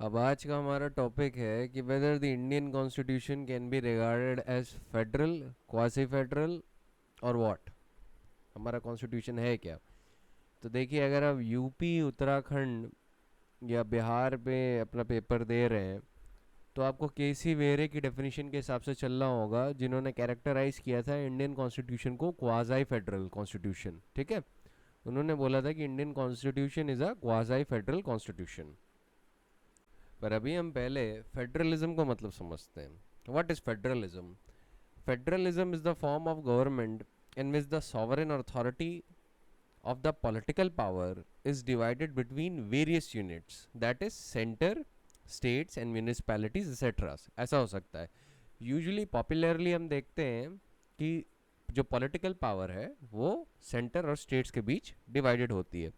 अब आज का हमारा टॉपिक है कि whether the Indian constitution can be regarded as federal, quasi federal और व्हाट। हमारा कॉन्स्टिट्यूशन है क्या। तो देखिए, अगर आप यूपी, उत्तराखंड या बिहार पे अपना पेपर दे रहे हैं तो आपको केसी वेरे की डेफिनेशन के हिसाब से चलना होगा, जिन्होंने कैरेक्टराइज किया था इंडियन कॉन्स्टिट्यूशन को क्वाजाई फेडरल कॉन्स्टिट्यूशन। ठीक है, उन्होंने बोला था कि Indian constitution is a quasi federal constitution. पर अभी हम पहले फेडरलिज्म को मतलब समझते हैं। What is federalism? Federalism is the form of government in which the sovereign authority of the political power is divided between various units, that is center, states and municipalities etc. ऐसा हो सकता है। Usually popularly हम देखते हैं कि जो political power है वो सेंटर और स्टेट्स के बीच डिवाइडेड होती है।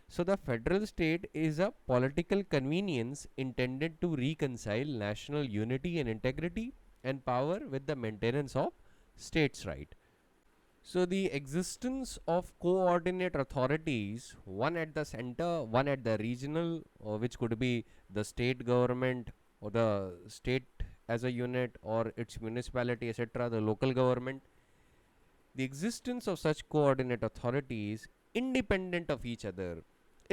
So the federal state is a political convenience intended to reconcile national unity and integrity and power with the maintenance of states' right. So the existence of coordinate authorities, one at the center, one at the regional, or which could be the state government or the state as a unit or its municipality etc., the local government. The existence of such coordinate authorities independent of each other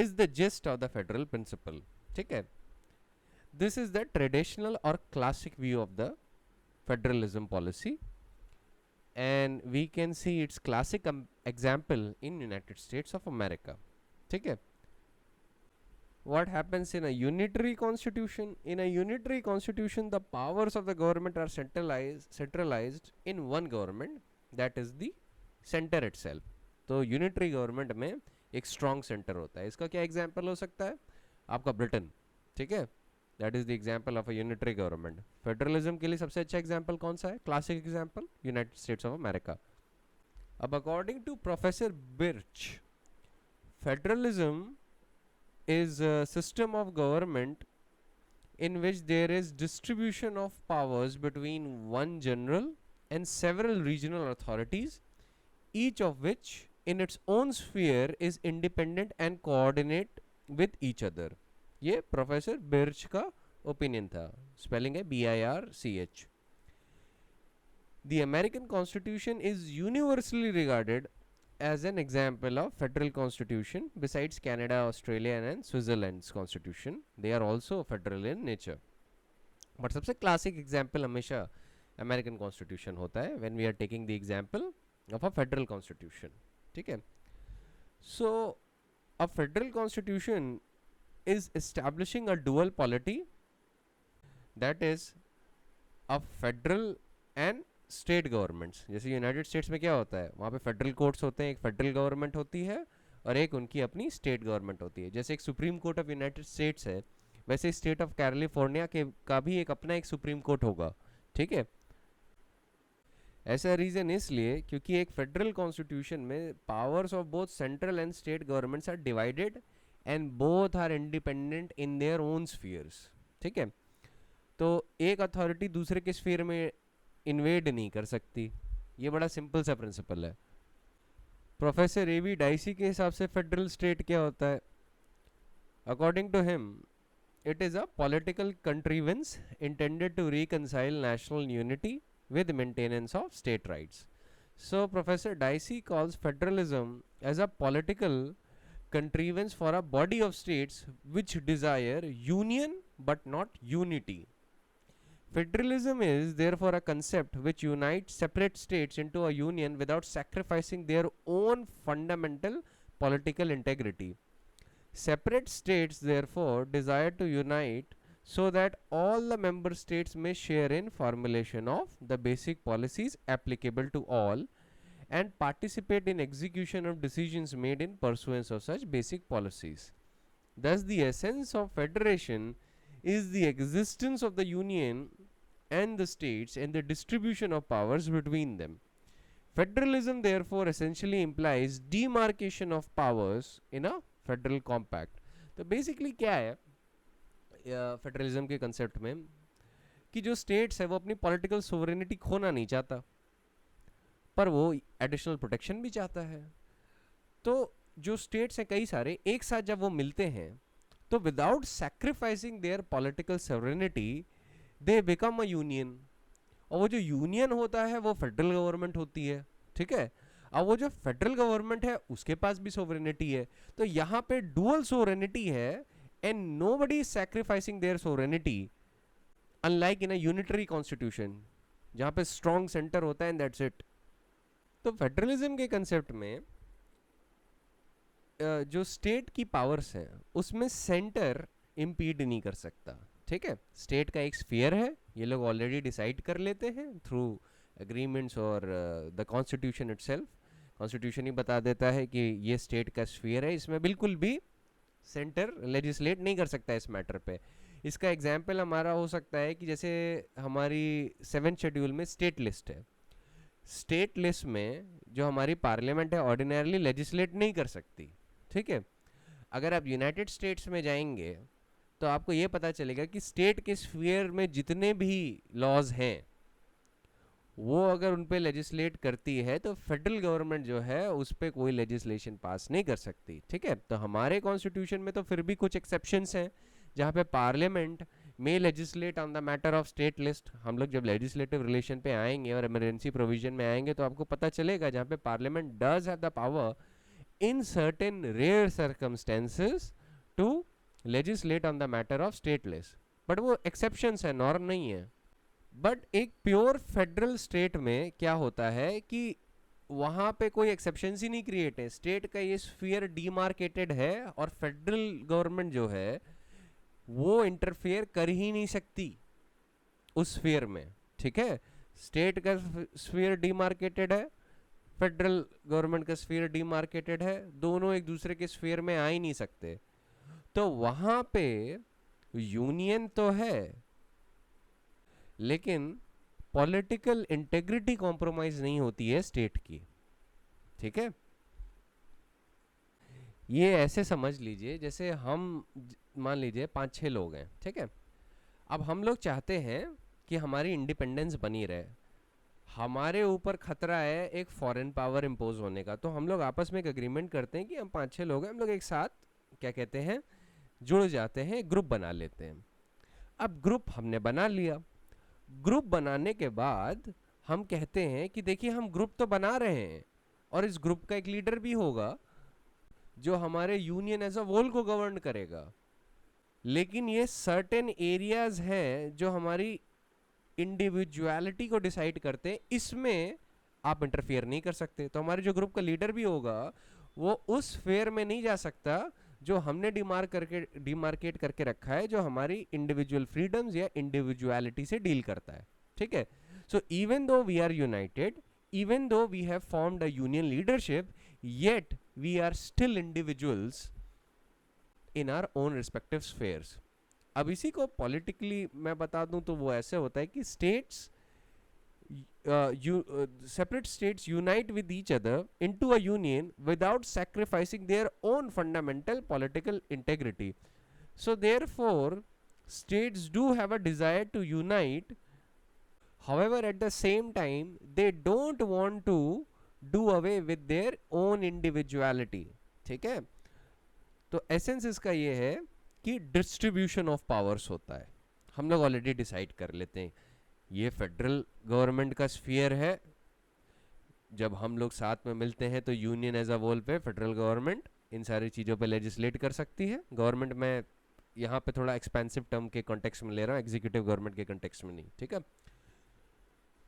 is the gist of the federal principle. ठीक है, this is the traditional or classic view of the federalism policy, and we can see its classic example in United States of America. ठीक है, what happens in a unitary constitution? In a unitary constitution, the powers of the government are centralized in one government, that is the center itself. तो unitary government में एक strong centre होता है। इसका क्या example हो सकता है? आपका ब्रिटेन। ठीक है, that is the example of a unitary government. Federalism के लिए सबसे अच्छा एग्जाम्पल कौन सा है? Classic example United States of America. अब according to professor Birch, federalism is a system of government in which there is distribution of powers between one general and several regional authorities, each of which in its own sphere is independent and coordinate with each other. ये professor birch का opinion था। Spelling है BIRCH। The American Constitution is universally regarded as an example of federal constitution. Besides Canada, Australia and Switzerland's constitution, they are also federal in nature. But सबसे classic example हमेशा American constitution होता है when we are taking the example of a federal constitution. ठीक है, so a federal constitution is establishing a dual polity, that is a federal and state governments. जैसे United States में क्या होता है, वहाँ पे फेडरल कोर्ट्स होते हैं, एक फेडरल गवर्नमेंट होती है और एक उनकी अपनी स्टेट गवर्नमेंट होती है। जैसे एक supreme court of United states है, वैसे स्टेट ऑफ कैलिफोर्निया के का भी एक अपना एक सुप्रीम कोर्ट होगा। ठीक है, ऐसा रीज़न इसलिए क्योंकि एक फेडरल कॉन्स्टिट्यूशन में powers of both central and state governments are divided and both are independent in their own spheres. ठीक है, तो एक अथॉरिटी दूसरे के स्फीयर में इन्वेड नहीं कर सकती। ये बड़ा सिंपल सा प्रिंसिपल है। प्रोफेसर एवी डाइसी के हिसाब से फेडरल स्टेट क्या होता है? According to him, it is a political contrivance intended to reconcile national unity with maintenance of state rights. So Professor Dicey calls federalism as a political contrivance for a body of states which desire union but not unity. Federalism is therefore a concept which unites separate states into a union without sacrificing their own fundamental political integrity. Separate states therefore desire to unite so that all the member states may share in formulation of the basic policies applicable to all and participate in execution of decisions made in pursuance of such basic policies. Thus the essence of federation is the existence of the union and the states and the distribution of powers between them. Federalism therefore essentially implies demarcation of powers in a federal compact. तो basically क्या है federalism के concept में, कि जो states है वो अपनी पॉलिटिकल सोवरेनिटी खोना नहीं चाहता, पर वो एडिशनल प्रोटेक्शन भी चाहता है। तो जो स्टेट्स हैं कई सारे, एक साथ जब वो मिलते हैं तो without sacrificing there political sovereignty they become a union, और वो जो यूनियन होता है वो फेडरल गवर्नमेंट होती है, ठीक है। अब वो जो फेडरल गवर्नमेंट है उसके पास भी सोवरेनिटी है, तो यहाँ पे डुअल सोवरेनिटी है, and nobody is sacrificing their sovereignty, unlike in a unitary constitution जहाँ पे स्ट्रॉन्ग सेंटर होता है एंड दैट्स इट। तो फेडरलिज्म के कंसेप्ट में जो स्टेट की पावर्स हैं उसमें सेंटर इम्पीड नहीं कर सकता, ठीक है। स्टेट का एक स्फीयर है, ये लोग ऑलरेडी डिसाइड कर लेते हैं थ्रू एग्रीमेंट्स और द कॉन्स्टिट्यूशन इटसेल्फ। कॉन्स्टिट्यूशन ही बता देता है कि ये स्टेट का स्फीयर है, इसमें बिल्कुल भी सेंटर लेजिस्लेट नहीं कर सकता इस मैटर पे। इसका एग्जाम्पल हमारा हो सकता है कि जैसे हमारी 7th शेड्यूल में स्टेट लिस्ट है, स्टेट लिस्ट में जो हमारी पार्लियामेंट है ऑर्डिनरली लेजिस्लेट नहीं कर सकती, ठीक है। अगर आप यूनाइटेड स्टेट्स में जाएंगे तो आपको ये पता चलेगा कि स्टेट के स्फीयर में जितने भी लॉज हैं वो अगर उन पे लेजिस्लेट करती है तो फेडरल गवर्नमेंट जो है उस पर कोई लेजिस्लेशन पास नहीं कर सकती, ठीक है। तो हमारे कॉन्स्टिट्यूशन में तो फिर भी कुछ एक्सेप्शंस हैं जहाँ पे पार्लियामेंट में legislate on the matter of state list. हम लोग जब लेजिस्लेटिव रिलेशन पे आएंगे और इमरजेंसी प्रोविजन में आएंगे तो आपको पता चलेगा जहाँ पे parliament does have the power in certain rare circumstances to legislate on the matter of state list, but वो exceptions है, norm नहीं है। but एक प्योर फेडरल स्टेट में क्या होता है कि वहाँ पे कोई एक्सेप्शंस ही नहीं क्रिएट है, स्टेट का ये स्फीयर डीमार्केटेड है और फेडरल गवर्नमेंट जो है वो इंटरफेयर कर ही नहीं सकती उस स्फीयर में, ठीक है। स्टेट का स्फीयर डीमार्केटेड है, फेडरल गवर्नमेंट का स्फीयर डीमार्केटेड है, दोनों एक दूसरे के स्फीयर में आ ही नहीं सकते। तो वहां पे यूनियन तो है लेकिन पॉलिटिकल इंटेग्रिटी कॉम्प्रोमाइज नहीं होती है स्टेट की, ठीक है। ये ऐसे समझ लीजिए जैसे हम मान लीजिए 5-6 लोग हैं, ठीक है। अब हम लोग चाहते हैं कि हमारी इंडिपेंडेंस बनी रहे, हमारे ऊपर खतरा है एक फॉरेन पावर इम्पोज होने का, तो हम लोग आपस में एक अग्रीमेंट करते हैं कि हम 5-6 लोग हैं, हम लोग एक साथ क्या कहते हैं जुड़ जाते हैं, ग्रुप बना लेते हैं। अब ग्रुप हमने बना लिया, ग्रुप बनाने के बाद हम कहते हैं कि देखिए हम ग्रुप तो बना रहे हैं और इस ग्रुप का एक लीडर भी होगा जो हमारे यूनियन एज अ होल को गवर्न करेगा, लेकिन ये सर्टेन एरियाज हैं जो हमारी इंडिविजुअलिटी को डिसाइड करते हैं, इसमें आप इंटरफियर नहीं कर सकते। तो हमारे जो ग्रुप का लीडर भी होगा वो उस फेयर में नहीं जा सकता जो हमने डिमार्केट करके रखा है, जो हमारी इंडिविजुअल फ्रीडम्स या इंडिविजुअलिटी से डील करता है, ठीक है। So even though we are united, even though we have formed a union leadership, yet we are still individuals in our own respective spheres. अब इसी को पॉलिटिकली मैं बता दूं तो वो ऐसे होता है कि states separate states unite with each other into a union without sacrificing their own fundamental political integrity. So therefore states do have a desire to unite, however at the same time they don't want to do away with their own individuality, ठीक है। तो essence इसका ये है कि distribution of powers होता है, हम लोग ऑलरेडी डिसाइड कर लेते हैं ये फेडरल गवर्नमेंट का स्फीयर है, जब हम लोग साथ में मिलते हैं तो यूनियन एज अ होल पे फेडरल गवर्नमेंट इन सारी चीज़ों पे लेजिस्लेट कर सकती है। गवर्नमेंट में यहाँ पे थोड़ा एक्सपेंसिव टर्म के कॉन्टेक्स्ट में ले रहा हूँ, एग्जीक्यूटिव गवर्नमेंट के कॉन्टेक्स्ट में नहीं, ठीक है।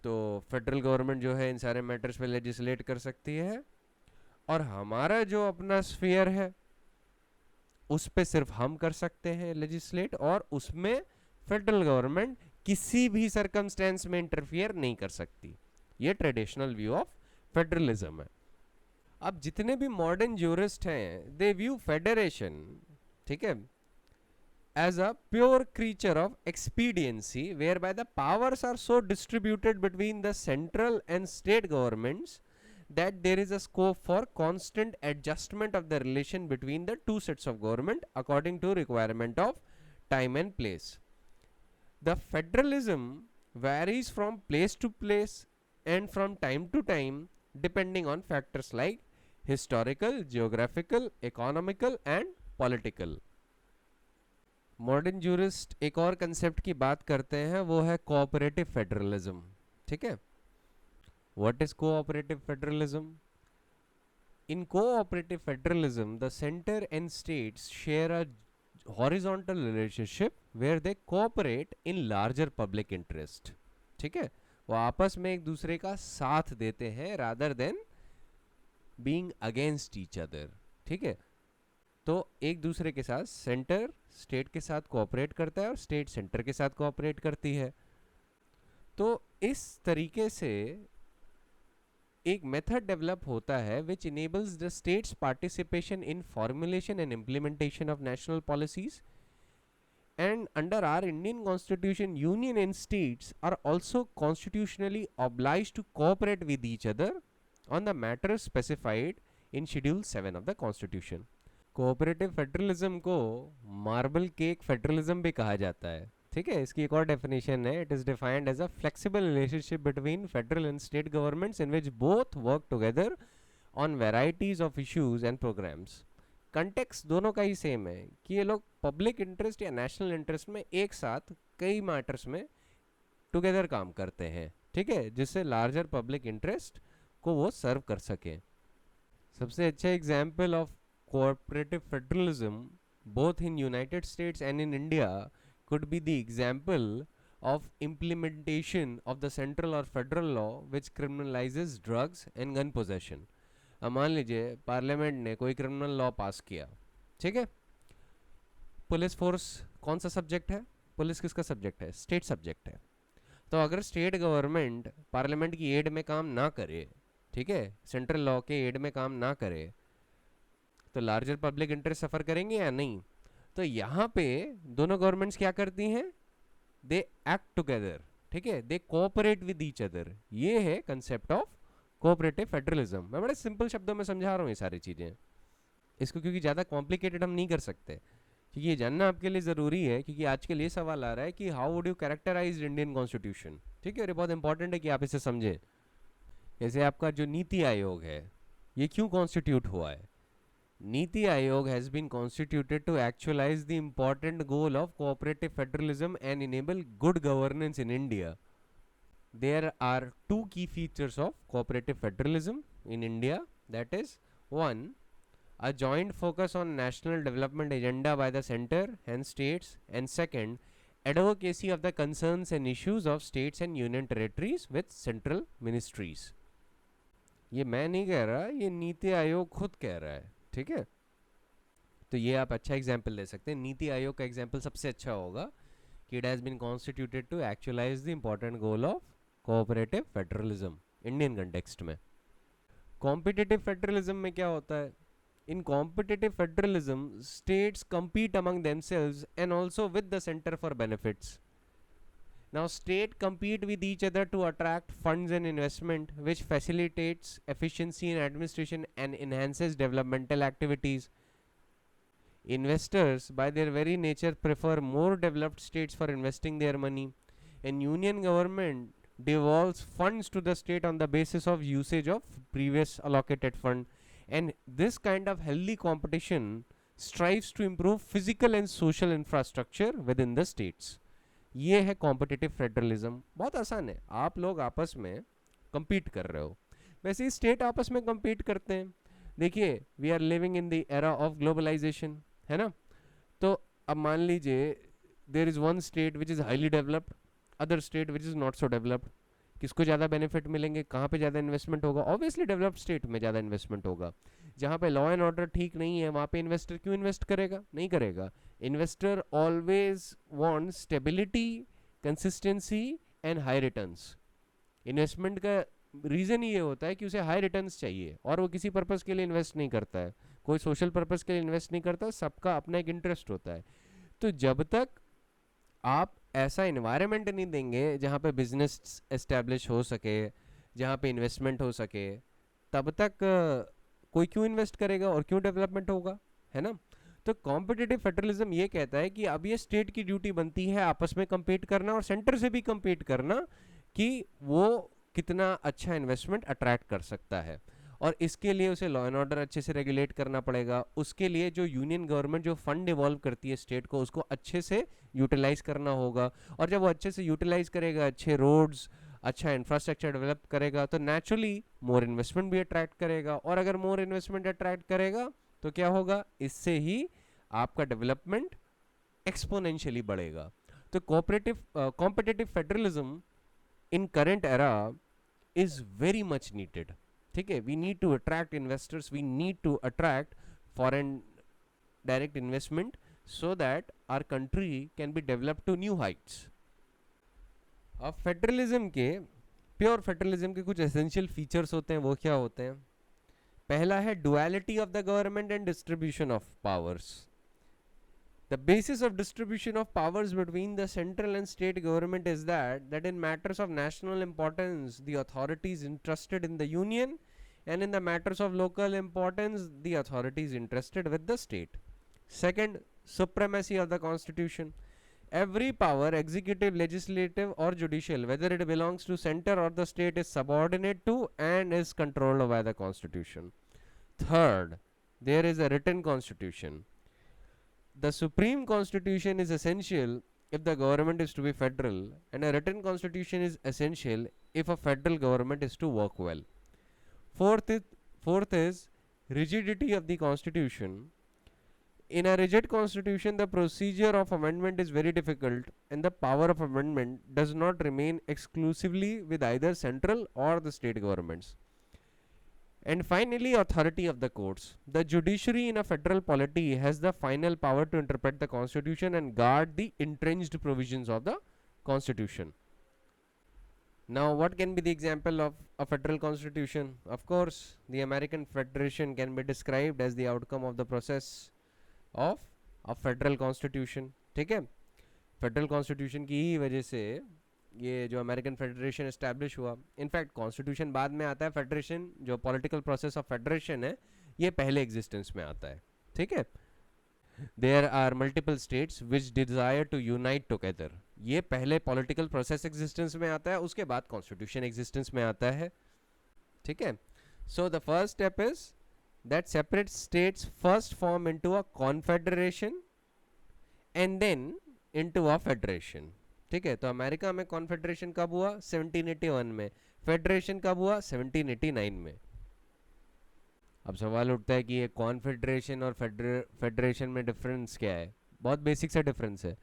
तो फेडरल गवर्नमेंट जो है इन सारे मैटर्स पे लेजिस्लेट कर सकती है, और हमारा जो अपना स्फीयर है उस पे सिर्फ हम कर सकते हैं लेजिस्लेट, और उसमें फेडरल गवर्नमेंट किसी भी सर्कमस्टेंस में इंटरफियर नहीं कर सकती। ये ट्रेडिशनल व्यू ऑफ फेडरलिज्म है। अब जितने भी मॉडर्न ज्यूरिस्ट हैं दे व्यू फेडरेशन, ठीक है, as a pure creature of expediency whereby the powers are so distributed between the central and state governments that there is a scope for constant adjustment of the relation between the two sets of government according to requirement of time and place. The federalism varies from place to place and from time to time depending on factors like historical, geographical, economical and political. Modern jurist एक और concept की बात करते हैं, वो है cooperative federalism. ठीक है, what is cooperative federalism? In cooperative federalism, the center and states share a horizontal relationship where they cooperate in larger public interest. ठीक है, वो आपस में एक दूसरे का साथ देते हैं rather than being against each other। ठीक है, तो एक दूसरे के साथ सेंटर स्टेट के साथ कोऑपरेट करता है और स्टेट सेंटर के साथ कोऑपरेट करती है। तो इस तरीके से एक मेथड डेवलप होता है विच enables the states participation in formulation and implementation of national policies. And under our Indian constitution, union and states are also constitutionally obliged to cooperate with each other on the matters specified in Schedule 7 of the Constitution. Cooperative federalism को marble cake federalism भी कहा जाता है। ठीक है, इसकी एक और डेफिनेशन है, it is defined as a flexible relationship between federal and state governments in which both work together on varieties of issues and programmes. Context दोनों का ही सेम है कि ये लोग पब्लिक इंटरेस्ट या नेशनल इंटरेस्ट में एक साथ कई मैटर्स में टुगेदर काम करते हैं। ठीक है, जिससे लार्जर पब्लिक इंटरेस्ट को वो सर्व कर सकें। सबसे अच्छा example of cooperative federalism both in United States and in India could be the example of implementation of the central or federal law which criminalizes drugs and gun possession। अब मान लीजिए parliament ने कोई क्रिमिनल लॉ पास किया। ठीक है, police force कौन सा सब्जेक्ट है? पुलिस किसका सब्जेक्ट है? स्टेट सब्जेक्ट है। तो अगर स्टेट गवर्नमेंट पार्लियामेंट की एड में काम ना करे, ठीक है, सेंट्रल लॉ के एड में काम ना करे, तो लार्जर पब्लिक इंटरेस्ट सफर करेंगे या नहीं? तो यहाँ पे दोनों गवर्नमेंट्स क्या करती हैं? They act together. ठीक है, दे कोऑपरेट विद ईच अदर। ये है कंसेप्ट ऑफ कोऑपरेटिव फेडरलिज्म। मैं बड़े सिंपल शब्दों में समझा रहा हूँ ये सारी चीजें, इसको क्योंकि ज्यादा कॉम्प्लिकेटेड हम नहीं कर सकते, क्योंकि ये जानना आपके लिए जरूरी है, क्योंकि आज के लिए सवाल आ रहा है कि how would you characterise Indian constitution. ठीक है, और ये बहुत इंपॉर्टेंट है कि आप इसे समझें। जैसे आपका जो नीति आयोग है, ये क्यों कॉन्स्टिट्यूट हुआ है? Niti Aayog has been constituted to actualize the important goal of cooperative federalism and enable good governance in India. There are two key features of cooperative federalism in India, that is, one, a joint focus on national development agenda by the center and states, and second, advocacy of the concerns and issues of states and union territories with central ministries। ये मैं नहीं कह रहा, ये नीति आयोग खुद कह रहा है। ठीक है, तो ये आप अच्छा एग्जाम्पल ले सकते हैं। नीति आयोग का एग्जाम्पल सबसे अच्छा होगा कि it has been constituted to actualize the important goal of cooperative federalism Indian context में। कॉम्पिटिटिव फेडरलिज्म में क्या होता है? In competitive federalism states compete among themselves and also with the center for benefits। Now state compete with each other to attract funds and investment, which facilitates efficiency in administration and enhances developmental activities। Investors by their very nature prefer more developed states for investing their money, and union government devolves funds to the state on the basis of usage of previous allocated fund, and this kind of healthy competition strives to improve physical and social infrastructure within the states। ये है competitive federalism. बहुत आसान है, आप लोग आपस में compete कर रहे हो, वैसे ही स्टेट आपस में compete करते हैं। देखिए, we are living in the era of globalisation, है ना? तो अब मान लीजिए there is one state which is highly developed, other state which is not so developed. किसको ज़्यादा बेनिफिट मिलेंगे? कहाँ पे ज़्यादा इन्वेस्टमेंट होगा? ऑब्वियसली डेवलप्ड स्टेट में ज़्यादा इन्वेस्टमेंट होगा। जहाँ पे लॉ एंड ऑर्डर ठीक नहीं है, वहाँ पे इन्वेस्टर क्यों इन्वेस्ट करेगा? नहीं करेगा। Investor always want stability, consistency and high returns. Investment का रीज़न ये होता है कि उसे हाई रिटर्न्स चाहिए, और वो किसी पर्पज़ के लिए इन्वेस्ट नहीं करता है, कोई सोशल पर्पज़ के लिए इन्वेस्ट नहीं करता, सबका अपना एक इंटरेस्ट होता है। तो जब तक आप ऐसा इन्वायरमेंट नहीं देंगे जहाँ पे बिजनेस एस्टेब्लिश हो सके, जहाँ पे इन्वेस्टमेंट हो सके, तब तक कोई क्यों इन्वेस्ट करेगा और क्यों डेवलपमेंट होगा, है ना? तो कॉम्पिटिटिव फेडरलिज्म ये कहता है कि अब ये स्टेट की ड्यूटी बनती है आपस में कम्पीट करना और सेंटर से भी कम्पीट करना कि वो कितना अच्छा इन्वेस्टमेंट अट्रैक्ट कर सकता है। और इसके लिए उसे लॉ एंड ऑर्डर अच्छे से रेगुलेट करना पड़ेगा, उसके लिए जो यूनियन गवर्नमेंट जो फंड इवॉल्व करती है स्टेट को, उसको अच्छे से यूटिलाइज करना होगा। और जब वो अच्छे से यूटिलाइज करेगा, अच्छे रोड्स, अच्छा इंफ्रास्ट्रक्चर डेवलप करेगा, तो नेचुरली मोर इन्वेस्टमेंट भी अट्रैक्ट करेगा, और अगर मोर इन्वेस्टमेंट अट्रैक्ट करेगा तो क्या होगा, इससे ही आपका डेवलपमेंट एक्सपोनेंशियली बढ़ेगा। तो cooperative competitive federalism in current era is very much needed. ठीक है, we need to attract investors, we need to attract foreign direct investment so that our country can be developed to new heights. अब federalism के, pure federalism के कुछ essential features होते हैं, वो क्या होते हैं? पहला है duality of the government and distribution of powers. The basis of distribution of powers between the central and state government is that in matters of national importance the authority is entrusted in the union, and in the matters of local importance the authority is entrusted with the state. Second, supremacy of the constitution. Every power, executive, legislative or judicial, whether it belongs to center or the state, is subordinate to and is controlled by the constitution. Third, there is a written constitution. The supreme constitution is essential if the government is to be federal, and a written constitution is essential if a federal government is to work well. Fourth is rigidity of the constitution. In a rigid constitution, the procedure of amendment is very difficult, and the power of amendment does not remain exclusively with either central or the state governments. And finally, authority of the courts. The judiciary in a federal polity has the final power to interpret the constitution and guard the entrenched provisions of the constitution. Now, what can be the example of a federal constitution? Of course, the American Federation can be described as the outcome of the process of a federal constitution. ठीक है, federal constitution की ही वजह से ये जो American federation establish हुआ। In fact constitution बाद में आता है, फेडरेशन जो पॉलिटिकल प्रोसेस ऑफ फेडरेशन है ये पहले एग्जिस्टेंस में आता है। ठीक है, there are multiple states which desire to unite together, ये पहले पॉलिटिकल प्रोसेस एग्जिस्टेंस में आता है, उसके बाद कॉन्स्टिट्यूशन एग्जिस्टेंस में आता है। ठीक है, so the first step is that separate states first form into a confederation and then into a federation. ठीक है, तो अमेरिका में कॉन्फेडरेशन कब हुआ? 1781 में। फेडरेशन कब हुआ? 1789 में। अब सवाल उठता है कि ये कॉन्फेडरेशन और फेडरेशन में डिफरेंस क्या है? बहुत बेसिक सा डिफरेंस है।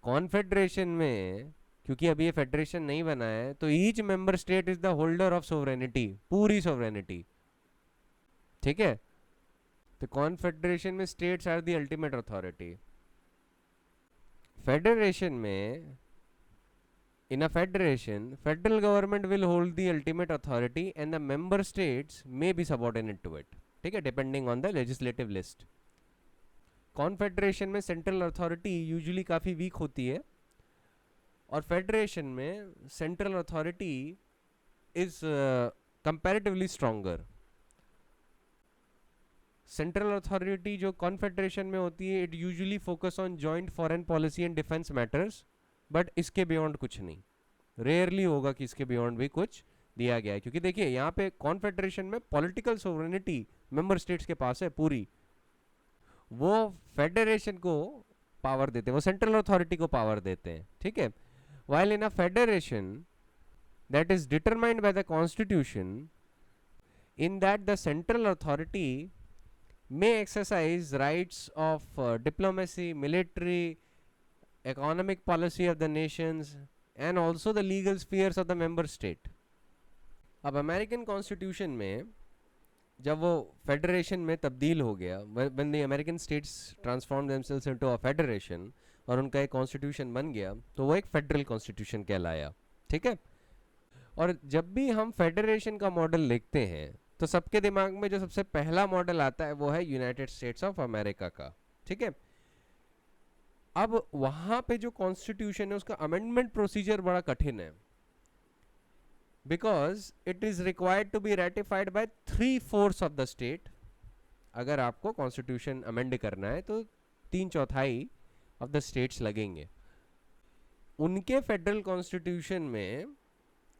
कॉन्फेडरेशन में क्योंकि अभी ये फेडरेशन नहीं बना है, तो each member state is the holder of sovereignty, पूरी सोवरेनिटी। ठीक है, तो कॉन्फेडरेशन में states are the ultimate authority. Federation में, in a federation, federal government will hold the ultimate authority and the member states may be subordinate to it. ठीक है, depending on the legislative list. Confederation में central authority usually काफ़ी weak होती है, और federation में central authority is comparatively stronger. Central authority जो confederation में होती है, it usually focus on joint foreign policy and defence matters, but इसके बियॉन्ड कुछ नहीं। रेयरली होगा कि इसके बियॉन्ड भी कुछ दिया गया है, क्योंकि देखिए यहाँ पे कॉन्फेडरेशन में पॉलिटिकल सोवरेनिटी मेंबर स्टेट्स के पास है पूरी, वो फेडरेशन को पावर देते हैं, वो सेंट्रल अथॉरिटी को पावर देते हैं। ठीक है, while in a federation that is determined by the constitution, in that the central authority may exercise rights of diplomacy, military, economic policy of the nations, and also the legal spheres of the member state. अब American constitution में जब वो federation में तब्दील हो गया, when the American states transformed themselves into a federation और उनका एक कॉन्स्टिट्यूशन बन गया, तो वो एक फेडरल कॉन्स्टिट्यूशन कहलाया। ठीक है, और जब भी हम फेडरेशन का मॉडल लिखते हैं तो सबके दिमाग में जो सबसे पहला मॉडल आता है वो है यूनाइटेड स्टेट्स ऑफ अमेरिका का। ठीक है, अब वहां पे जो कॉन्स्टिट्यूशन है उसका अमेंडमेंट प्रोसीजर बड़ा कठिन है, because it is required to be ratified by 3/4 of the state. अगर आपको कॉन्स्टिट्यूशन अमेंड करना है तो 3/4 ऑफ द स्टेट्स लगेंगे। उनके फेडरल कॉन्स्टिट्यूशन में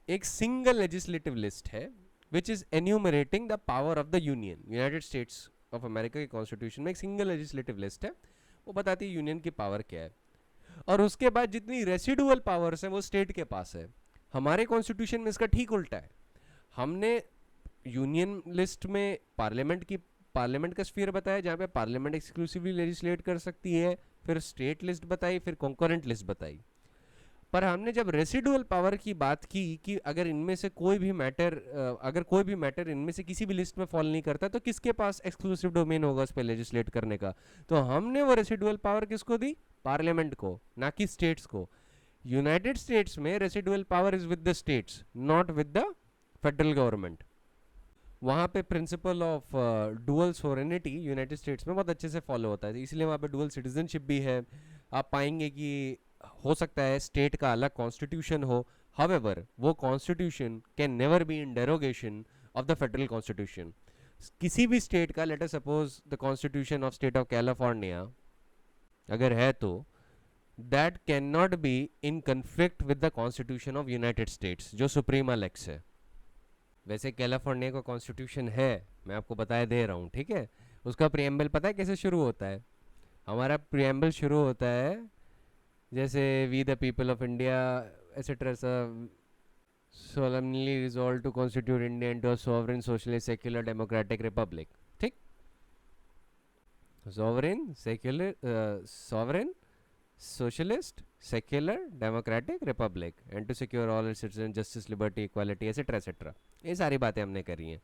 एक सिंगल लेजिस्लेटिव लिस्ट है which is enumerating the power of the union. United States of America के कॉन्स्टिट्यूशन में एक सिंगल लेजिस्लेटिव लिस्ट है, वो बताती है यूनियन की पावर क्या है, और उसके बाद जितनी रेसिडुअल पावर्स हैं वो स्टेट के पास है। हमारे कॉन्स्टिट्यूशन में इसका ठीक उल्टा है। हमने यूनियन लिस्ट में पार्लियामेंट का स्फीयर बताया जहाँ पे पार्लियामेंट एक्सक्लूसिवली लेजिस्लेट कर सकती है, फिर स्टेट लिस्ट बताई, फिर कॉन्करेंट लिस्ट बताई। पर हमने जब रेसिडुअल पावर की बात की कि अगर इनमें से कोई भी मैटर इनमें से किसी भी लिस्ट में फॉल नहीं करता तो किसके पास एक्सक्लूसिव डोमेन होगा उस पर लेजिस्लेट करने का, तो हमने वो रेसिडुअल पावर किसको दी? पार्लियामेंट को, ना कि स्टेट्स को। यूनाइटेड स्टेट्स में residual power is with the states, not with the federal government. वहाँ पे principle of dual sovereignty United States में बहुत अच्छे से फॉलो होता है, इसलिए वहाँ पे डुअल सिटीजनशिप भी है। आप पाएंगे कि हो सकता है स्टेट का अलग कॉन्स्टिट्यूशन हो, हाउएवर वो constitution can never be in derogation of the federal constitution. किसी भी स्टेट का, let us suppose the constitution of state of California अगर है, तो that can not be in conflict with the constitution of United states जो सुप्रीमा lakes है। वैसे California का कॉन्स्टिट्यूशन है, मैं आपको बताया दे रहा हूँ, ठीक है। उसका प्रियम्बल पता है कैसे शुरू होता है? हमारा प्रियम्बल शुरू होता है जैसे we the people of India etcetera solemnly resolve to constitute India into a sovereign, socialist, secular, democratic republic. ठीक, sovereign, socialist, secular, democratic republic, and to secure all its citizens justice, liberty, equality, etc. etc. ये सारी बातें हमने करी हैं।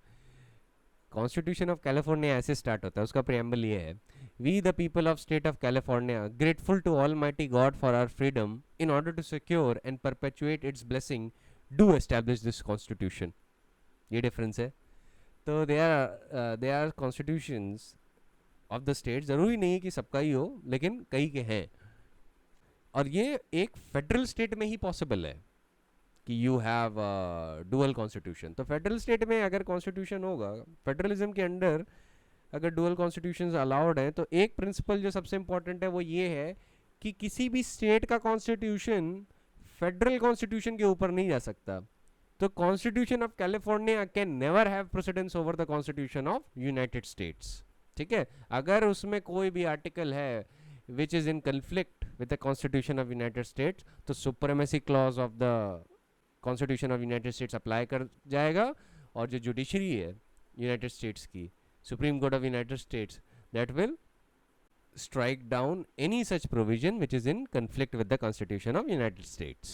Constitution of California ऐसे start होता है, उसका प्रियम्बल ये है: we the people of state of California grateful to almighty God for our freedom in order to secure and perpetuate its blessing do establish this constitution. ये difference है। तो they are constitutions of the state, ज़रूरी नहीं है कि सबका ही हो, लेकिन कई के हैं। और ये एक फेडरल स्टेट में ही पॉसिबल है कि यू हैव डुअल कॉन्स्टिट्यूशन। तो फेडरल स्टेट में अगर कॉन्स्टिट्यूशन होगा, फेडरलिज्म के अंडर अगर डुअल कॉन्स्टिट्यूशंस अलाउड हैं, तो एक प्रिंसिपल जो सबसे इंपॉर्टेंट है वो ये है कि किसी भी स्टेट का कॉन्स्टिट्यूशन फेडरल कॉन्स्टिट्यूशन के ऊपर नहीं जा सकता। तो constitution of California can never have precedence over the constitution of United States. ठीक है, अगर उसमें कोई भी आर्टिकल है which is in conflict with the constitution of United States, तो supremacy clause of the constitution of United States apply कर जाएगा, और जो जुडिशरी है यूनाइटेड स्टेट्स की, Supreme court of United States, that will strike down any such provision which is in conflict with the constitution of United States.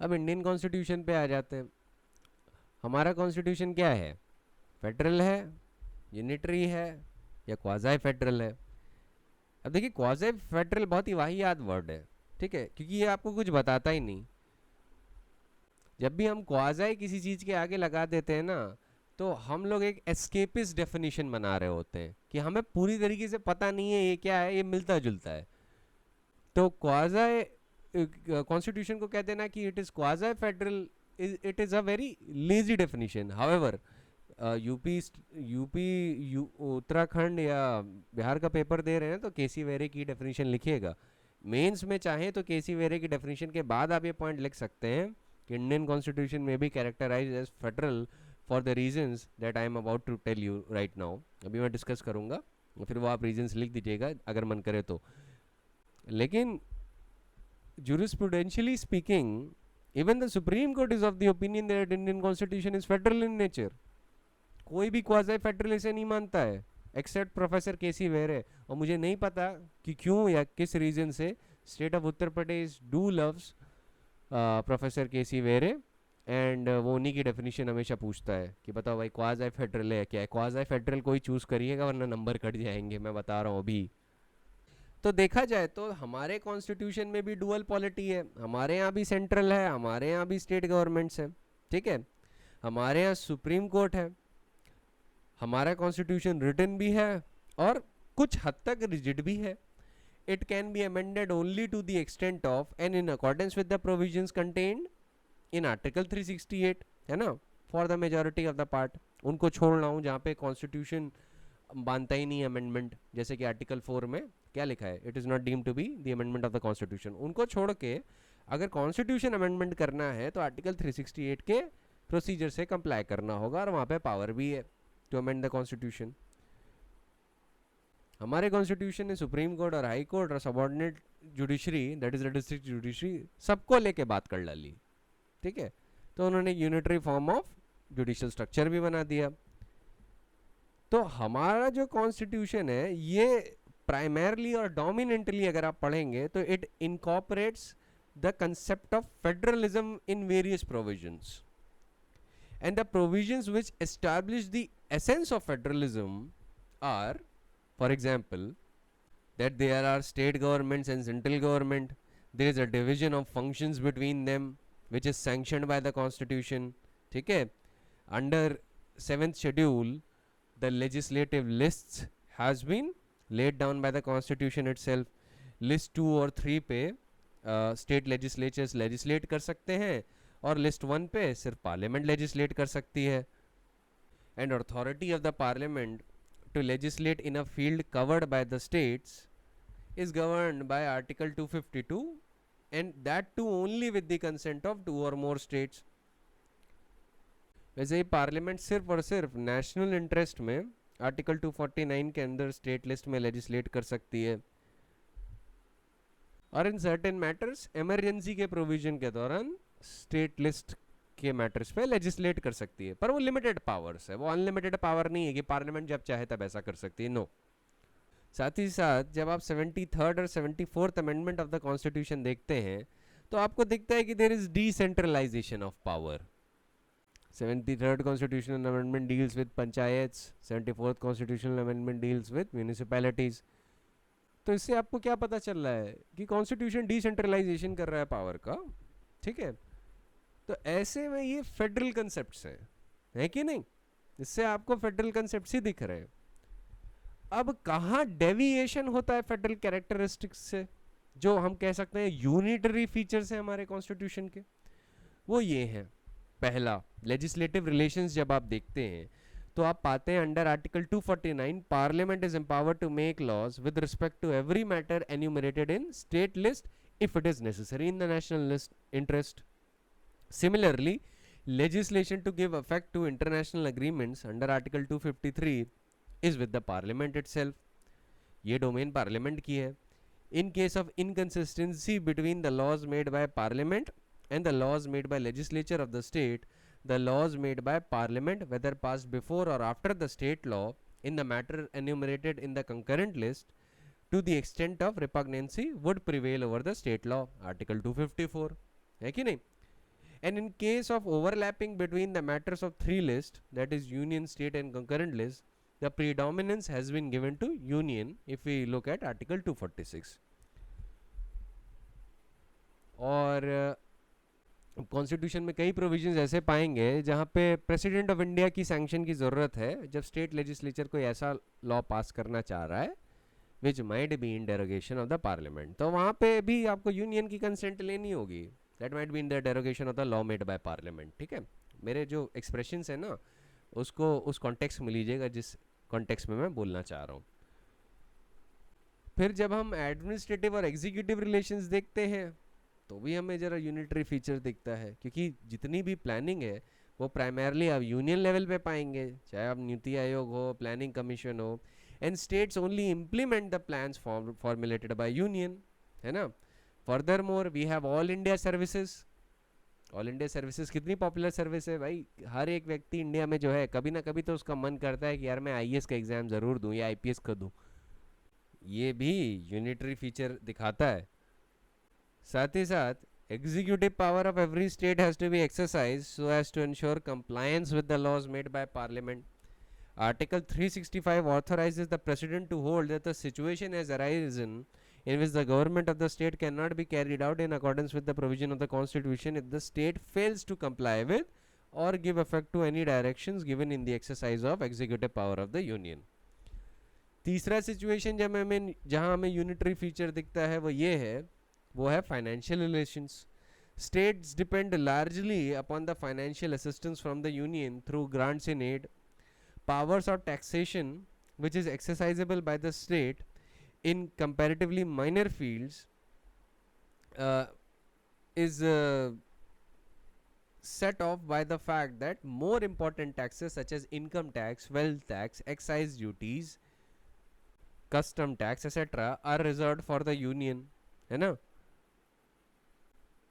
अब Indian constitution पे आ जाते हैं। हमारा कॉन्स्टिट्यूशन क्या है? फेडरल है, यूनिटरी है, या क्वाज़ाई फेडरल है? अब देखिए, क्वाज़ाई फेडरल बहुत ही वाहियात वर्ड है, ठीक है, क्योंकि ये आपको कुछ बताता ही नहीं। जब भी हम क्वाज़ाई किसी चीज़ के आगे लगा देते हैं ना, तो हम लोग एक एस्केपिस्ट डेफिनेशन बना रहे होते हैं कि हमें पूरी तरीके से पता नहीं है ये क्या है, ये मिलता जुलता है। तो क्वाज़ाई कॉन्स्टिट्यूशन को कहते हैं ना कि it is quasi federal, it is a very lazy definition. However Uttarakhand या बिहार का पेपर दे रहे हैं तो केसी वेरे की डेफिनेशन लिखिएगा। मेंस में चाहे तो केसी वेरे की डेफिनेशन के बाद आप ये पॉइंट लिख सकते हैं कि इंडियन कॉन्स्टिट्यूशन में भी characterise as federal for the reasons that I am about to tell you right now. अभी मैं डिस्कस करूंगा, फिर वो आप रीजंस लिख दीजिएगा अगर मन करे तो। लेकिन jurisprudentially speaking, even the Supreme Court is of the opinion that Indian Constitution is federal in nature. कोई भी क्वाज़ाई फेडरल इसे नहीं मानता है एक्सेप्ट प्रोफेसर केसी वेरे। और मुझे नहीं पता कि क्यों या किस रीजन से state of Uttar Pradesh do loves professor K C Wheare, एंड वो उन्हीं की डेफिनेशन हमेशा पूछता है कि बताओ भाई क्वाज़ाई फेडरल है क्या है। क्वाज़ाई फेडरल कोई चूज़ करिएगा वरना नंबर कट जाएंगे, मैं बता रहा हूँ अभी। तो देखा जाए तो हमारे कॉन्स्टिट्यूशन में भी डुअल पॉलिटी है, हमारे यहाँ भी सेंट्रल है, हमारे यहाँ भी स्टेट गवर्नमेंट्स है, ठीक है। हमारे यहाँ सुप्रीम कोर्ट है, हमारा कॉन्स्टिट्यूशन रिटन भी है और कुछ हद तक रिजिड भी है। It can be amended only to the extent of and in accordance with the provisions contained in article 368, है ना, for the majority of the part. उनको छोड़ रहा हूँ जहाँ पे कॉन्स्टिट्यूशन मानता ही नहीं अमेंडमेंट, जैसे कि आर्टिकल 4 में क्या लिखा है, it is not deemed to be the amendment of the constitution. उनको छोड़ के अगर कॉन्स्टिट्यूशन अमेंडमेंट करना है तो आर्टिकल 368 के प्रोसीजर से कंप्लाई करना होगा और वहाँ पे पावर भी है टू अमेंड द कॉन्स्टिट्यूशन। हमारे कॉन्स्टिट्यूशन ने सुप्रीम कोर्ट और हाई कोर्ट और subordinate judiciary that is the district judiciary सबको लेके बात कर डाली, ठीक है। तो उन्होंने unitary form of judicial structure भी बना दिया। तो हमारा जो कॉन्स्टिट्यूशन है ये प्राइमरली और डोमिनेंटली अगर आप पढ़ेंगे तो it incorporates the concept of federalism in various provisions and the provisions which establish the essence of federalism are, for example, that there are state governments and central government, there is a division of functions between them which is sanctioned by the constitution, ठीक है। under 7th schedule the legislative lists has been laid down by the constitution itself। list 2 और 3 पे state legislatures legislate कर सकते हैं और list 1 पे सिर्फ पार्लियामेंट लेजिस्लेट कर सकती है। And authority of the parliament to legislate in a field covered by the states is governed by article 252 and that too only with the consent of 2 और मोर स्टेट्स। वैसे ही parliament सिर्फ और सिर्फ national interest में article 249 के अंदर state list में legislate कर सकती है और इन सर्टेन मैटर्स इमरजेंसी के प्रोविजन के दौरान स्टेट लिस्ट के मैटर्स पे लेजिस्लेट कर सकती है, पर वो लिमिटेड पावर्स है, वो अनलिमिटेड पावर नहीं है कि पार्लियामेंट जब चाहे तब ऐसा कर सकती है, नो। साथ ही साथ जब आप 73rd और 74th amendment of the constitution देखते हैं तो आपको दिखता है कि there is decentralisation of power. 73rd constitutional amendment deals with panchayats, 74th constitutional amendment deals with municipalities. तो इससे आपको क्या पता चल रहा है कि कॉन्स्टिट्यूशन डिसेंट्रलाइजेशन कर रहा है पावर का, ठीक है। तो ऐसे में ये फेडरल कंसेप्ट्स हैं, है कि नहीं? इससे आपको फेडरल कंसेप्ट्स ही दिख रहे हैं। अब कहाँ डेविएशन होता है फेडरल कैरेक्टरिस्टिक्स से, जो हम कह सकते हैं यूनिटरी फीचर्स हैं हमारे कॉन्स्टिट्यूशन के, वो ये हैं। पहला, लेजिस्लेटिव रिलेशंस जब आप देखते हैं तो आप पाते हैं under article 249 parliament is empowered to make laws with respect to every matter enumerated in state list if it is necessary in the national interest. Similarly, legislation to give effect to international agreements under Article 253 is with the Parliament itself. ये domain Parliament की है. In case of inconsistency between the laws made by Parliament and the laws made by legislature of the state, the laws made by Parliament, whether passed before or after the state law, in the matter enumerated in the concurrent list, to the extent of repugnancy would prevail over the state law, article 254, है कि नहीं? And in case of overlapping between the matters of 3 lists, that is union, state and concurrent list, the predominance has been given to union if we look at article 246. और constitution में कई provisions ऐसे पाएंगे जहाँ पे president of India की sanction की ज़रूरत है जब स्टेट लेजिस्लेचर कोई ऐसा लॉ पास करना चाह रहा है which might be in derogation of the parliament, तो वहाँ पे भी आपको यूनियन की कंसेंट लेनी होगी, that might be in the derogation of the law made by parliament, ठीक है। मेरे जो एक्सप्रेशंस है ना उसको उस कॉन्टेक्स्ट में लीजिएगा जिस कॉन्टेक्स्ट में मैं बोलना चाह रहा हूँ। फिर जब हम एडमिनिस्ट्रेटिव और एग्जीक्यूटिव रिलेशंस देखते हैं तो भी हमें ज़रा यूनिटरी फीचर दिखता है, क्योंकि जितनी भी प्लानिंग है वो प्राइमरली आप यूनियन लेवल पे पाएंगे, चाहे आप नीति आयोग हो, प्लानिंग कमीशन हो, and states only implement the plans formulated by union, है ना। Furthermore, we have all India services. All India services कितनी पॉपुलर सर्विस है भाई, हर एक व्यक्ति इंडिया में जो है कभी ना कभी तो उसका मन करता है कि यार मैं आईएएस का एग्जाम ज़रूर दूं या आईपीएस का दूं, ये भी यूनिटरी फीचर दिखाता है। साथ ही साथ executive power of every state has to be exercise so as to ensure compliance with the laws made by parliament. Article 365 authorizes the President to hold that the situation has arisen in which the government of the state cannot be carried out in accordance with the provision of the Constitution if the state fails to comply with or give effect to any directions given in the exercise of executive power of the Union. तीसरा situation जहाँ हमें unitary feature दिखता है वो ये है, वो है financial relations. States depend largely upon the financial assistance from the Union through grants in aid. Powers of taxation which is exercisable by the state in comparatively minor fields is set off by the fact that more important taxes such as income tax, wealth tax, excise duties, custom tax, etc. are reserved for the union, है ना.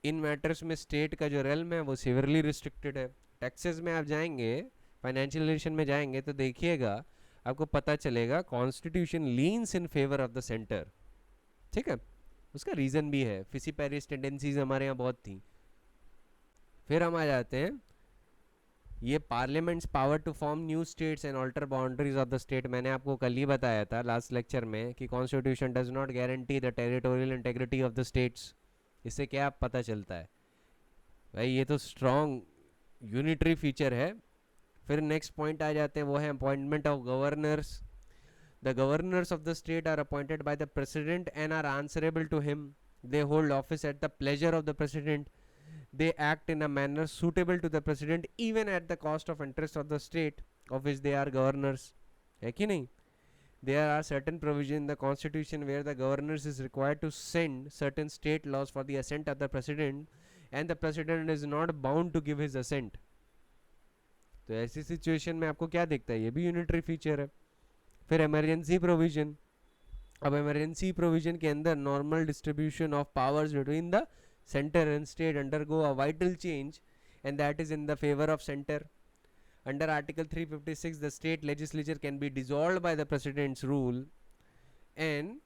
इन matters में state का जो रेलम है वो severely restricted है. Taxes में आप जाएंगे, फाइनेंशियल रिलेशन में जाएंगे तो देखिएगा आपको पता चलेगा constitution leans in favour of the centre. ठीक है, उसका रीज़न भी है, फिसी पेरिस टेंडेंसीज हमारे यहाँ बहुत थी. फिर हम आ जाते हैं ये parliament's power to form new states and alter boundaries of the state. मैंने आपको कल ही बताया था लास्ट लेक्चर में कि constitution does not guarantee the territorial integrity of the states. इससे क्या पता चलता है भाई, ये तो स्ट्रॉन्ग यूनिटरी फीचर है. फिर नेक्स्ट पॉइंट आ जाते हैं, वो है appointment of governors. The governors of the state are appointed by the president and are answerable to him. They hold office at the pleasure of the president. They act in a manner suitable to the president even at the cost of interest of the state of which they are governors. है कि नहीं. There are certain provisions in the constitution where the governors is required to send certain state laws for the assent of the president and the president is not bound to give his assent. तो ऐसी situation में आपको क्या दिखता है, ये भी unitary feature है. फिर इमरजेंसी प्रोविजन. अब इमरजेंसी प्रोविजन के अंदर normal distribution of powers between the center and state undergo a vital change and that is in the favor of center. Under article 356 the state legislature can be dissolved by the president's rule and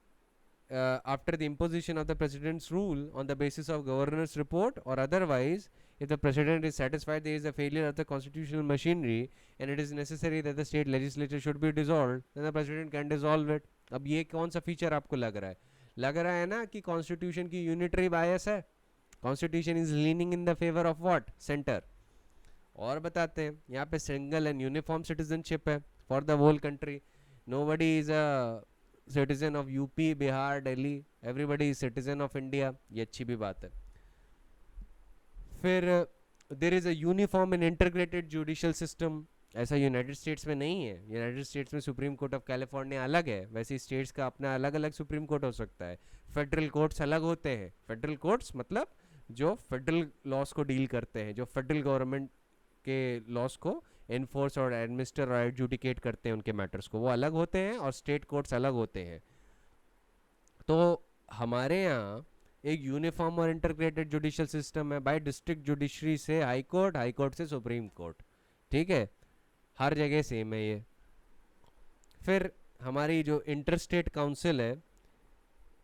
after the imposition of the president's rule on the basis of governor's report or otherwise, if the president is satisfied there is a failure of the constitutional machinery and it is necessary that the state legislature should be dissolved, then the president can dissolve it. अब ये कौन सा feature आपको लग रहा है ना कि कॉन्स्टिट्यूशन की यूनिटरी बायस है. Constitution is leaning in the favour of what, centre. और बताते हैं यहाँ पे सिंगल एंड यूनिफॉर्म सिटीजनशिप है for the whole country. Nobody is a citizen of UP, Bihar, Delhi, everybody is citizen of India. ये अच्छी भी बात है. फिर there is a uniform and integrated judicial system. ऐसा यूनाइटेड स्टेट्स में नहीं है. यूनाइटेड स्टेट्स में सुप्रीम कोर्ट ऑफ कैलिफोर्निया अलग है, वैसे स्टेट्स का अपना अलग अलग सुप्रीम कोर्ट हो सकता है. फेडरल कोर्ट्स अलग होते हैं. फेडरल कोर्ट्स मतलब जो फेडरल लॉस को डील करते हैं, जो फेडरल गवर्नमेंट के लॉस को एनफोर्स और एडमिनिस्टर और एडजुडिकेट करते हैं, उनके मैटर्स को, वो अलग होते हैं. और स्टेट कोर्ट्स अलग होते हैं. तो हमारे यहाँ एक यूनिफॉर्म और इंटीग्रेटेड जुडिशियल सिस्टम है. बाय डिस्ट्रिक्ट जुडिशरी से हाई कोर्ट, हाई कोर्ट से सुप्रीम कोर्ट. ठीक है, हर जगह सेम है ये. फिर हमारी जो इंटर स्टेट काउंसिल है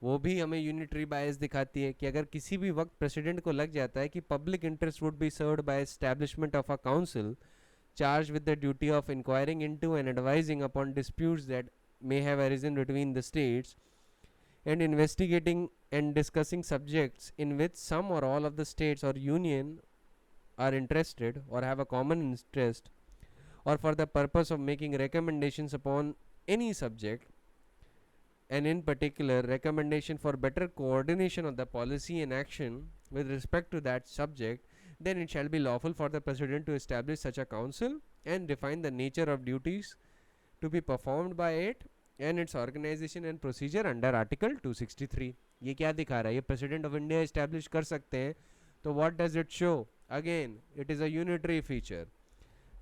वो भी हमें यूनिटरी बायस दिखाती है कि अगर किसी भी वक्त प्रेसिडेंट को लग जाता है कि public interest would be served by establishment of a council charge with the duty of inquiring into and advising upon disputes that may have arisen between the states and investigating and discussing subjects in which some or all of the states or union are interested or have a common interest, or for the purpose of making recommendations upon any subject, and in particular recommendation for better coordination of the policy and action with respect to that subject, then it shall be lawful for the president to establish such a council and define the nature of duties to be performed by it and its organization and procedure under article 263. ये क्या दिखा रहा है, ये president of India establish कर सकते हैं. तो what does it show, again it is a unitary feature.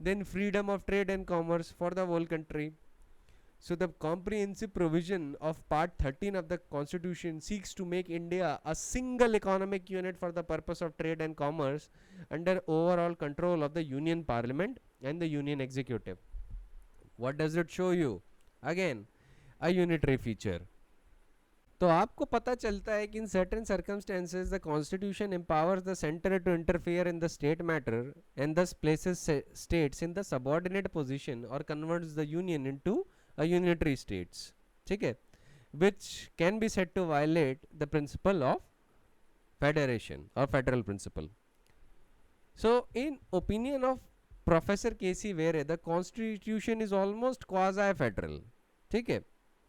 Then freedom of trade and commerce for the whole country. So the comprehensive provision of part 13 of the constitution seeks to make India a single economic unit for the purpose of trade and commerce under overall control of the union parliament and the union executive. What does it show you? Again, a unitary feature. तो आपको पता चलता है कि in certain circumstances the constitution empowers the center to interfere in the state matter and thus places states in the subordinate position or converts the union into a unitary states. ठीक है, which can be said to violate the principle of federation or federal principle. So in opinion of Professor K.C. Vere, the constitution is almost quasi-federal. ठीक है,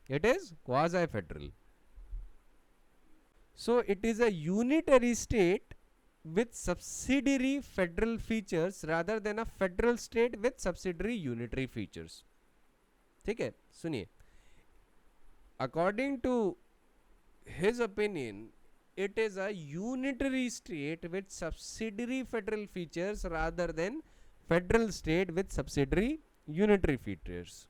it is quasi-federal. So it is a unitary state with subsidiary federal features rather than a federal state with subsidiary unitary features. ठीक है, सुनिए. According to his opinion, it is a unitary state with subsidiary federal features rather than federal state with subsidiary unitary features.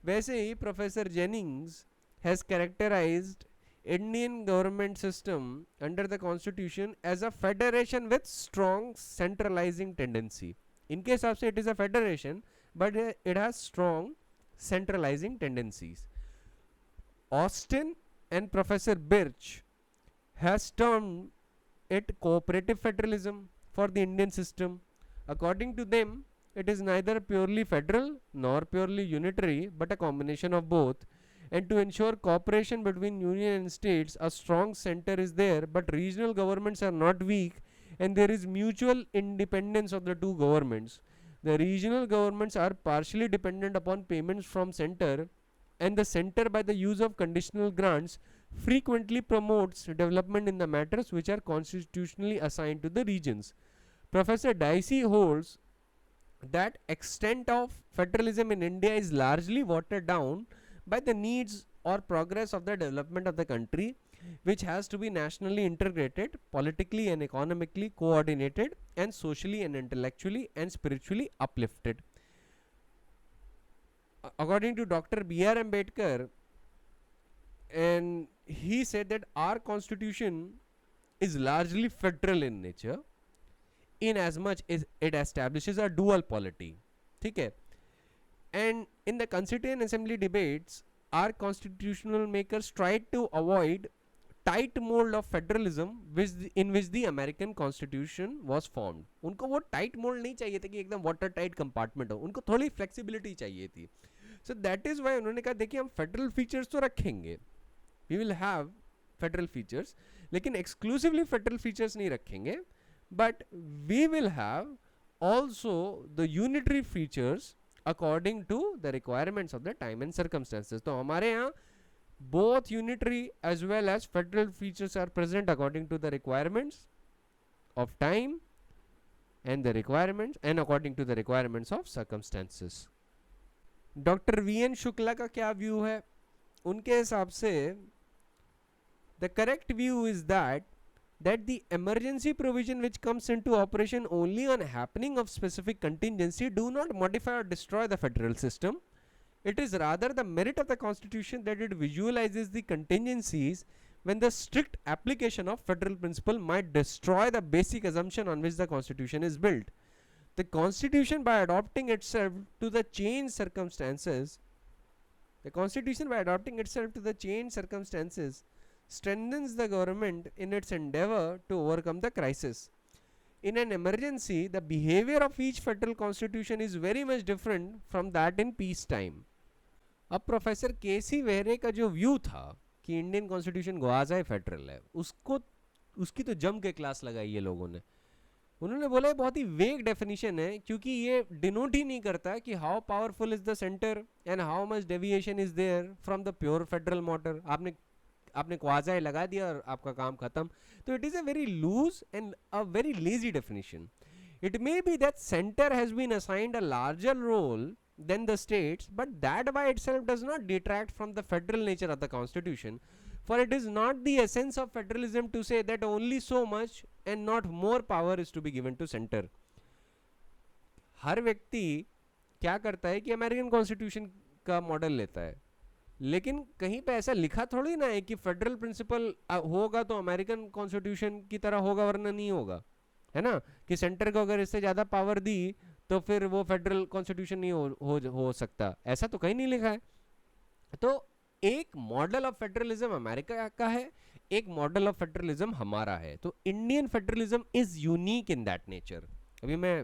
वैसे ही professor Jennings has characterized Indian government system under the constitution as a federation with strong centralizing tendency. इनके हिसाब से it is a federation but it has strong centralizing tendencies. Austin and Professor Birch has termed it cooperative federalism for the Indian system. According to them, it is neither purely federal nor purely unitary but a combination of both. And to ensure cooperation between union and states, a strong center is there, but regional governments are not weak, and there is mutual independence of the two governments. The regional governments are partially dependent upon payments from center, and the center, by the use of conditional grants, frequently promotes development in the matters which are constitutionally assigned to the regions. Professor Dicey holds that extent of federalism in India is largely watered down by the needs or progress of the development of the country, which has to be nationally integrated, politically and economically coordinated, and socially and intellectually and spiritually uplifted. According to Dr. B.R. Ambedkar, and he said that our constitution is largely federal in nature, in as much as it establishes a dual polity. ठीक है? And in the Constituent Assembly debates, our constitutional makers tried to avoid tight mold of federalism in which the American Constitution was formed. उनको वो tight mold नहीं चाहिए था कि एकदम water tight compartment हो, उनको थोड़ी flexibility चाहिए थी. So that is why उन्होंने कहा देखिए हम federal features तो रखेंगे, we will have federal features, लेकिन exclusively federal features नहीं रखेंगे, but we will have also the unitary features according to the requirements of the time and circumstances. तो हमारे यहाँ both unitary as well as federal features are present according to the requirements of time and the requirements and according to the requirements of circumstances. Doctor V N Shukla का क्या view है? उनके हिसाब से the correct view is that the emergency provision which comes into operation only on happening of specific contingency do not modify or destroy the federal system. It is rather the merit of the constitution that it visualizes the contingencies when the strict application of federal principle might destroy the basic assumption on which the constitution is built. The constitution, by adopting itself to the changed circumstances, strengthens the government in its endeavor to overcome the crisis. In an emergency, the behavior of each federal constitution is very much different from that in peace time. अब professor के सी वेहरे का जो view था कि Indian constitution quasi federal है, उसकी तो जम के क्लास लगाई ये लोगों ने. उन्होंने बोला ये बहुत ही वेग डेफिनेशन है क्योंकि ये डिनोट ही नहीं करता कि how powerful is the centre and how much deviation is there from the pure federal model. आपने क्वाज़ी लगा दिया और आपका काम खत्म. तो it is a very loose and a very lazy definition. It may be that centre has been assigned a larger role than the states, but that by itself does not detract from the federal nature of the constitution, for it is not the essence of federalism to say that only so much and not more power is to be given to center. हर व्यक्ति क्या करता है कि American constitution का model लेता है, लेकिन कहीं पे ऐसा लिखा थोड़ी ना है कि फेडरल प्रिंसिपल होगा तो अमेरिकन कॉन्स्टिट्यूशन की तरह होगा वरना नहीं होगा, है ना, कि सेंटर को अगर इससे ज़्यादा पावर दी तो फिर वो फेडरल कॉन्स्टिट्यूशन नहीं हो सकता. ऐसा तो कहीं नहीं लिखा है. तो एक मॉडल ऑफ फेडरलिज्म अमेरिका का है, एक मॉडल ऑफ फेडरलिज्म हमारा है. तो Indian federalism is unique in that nature. अभी मैं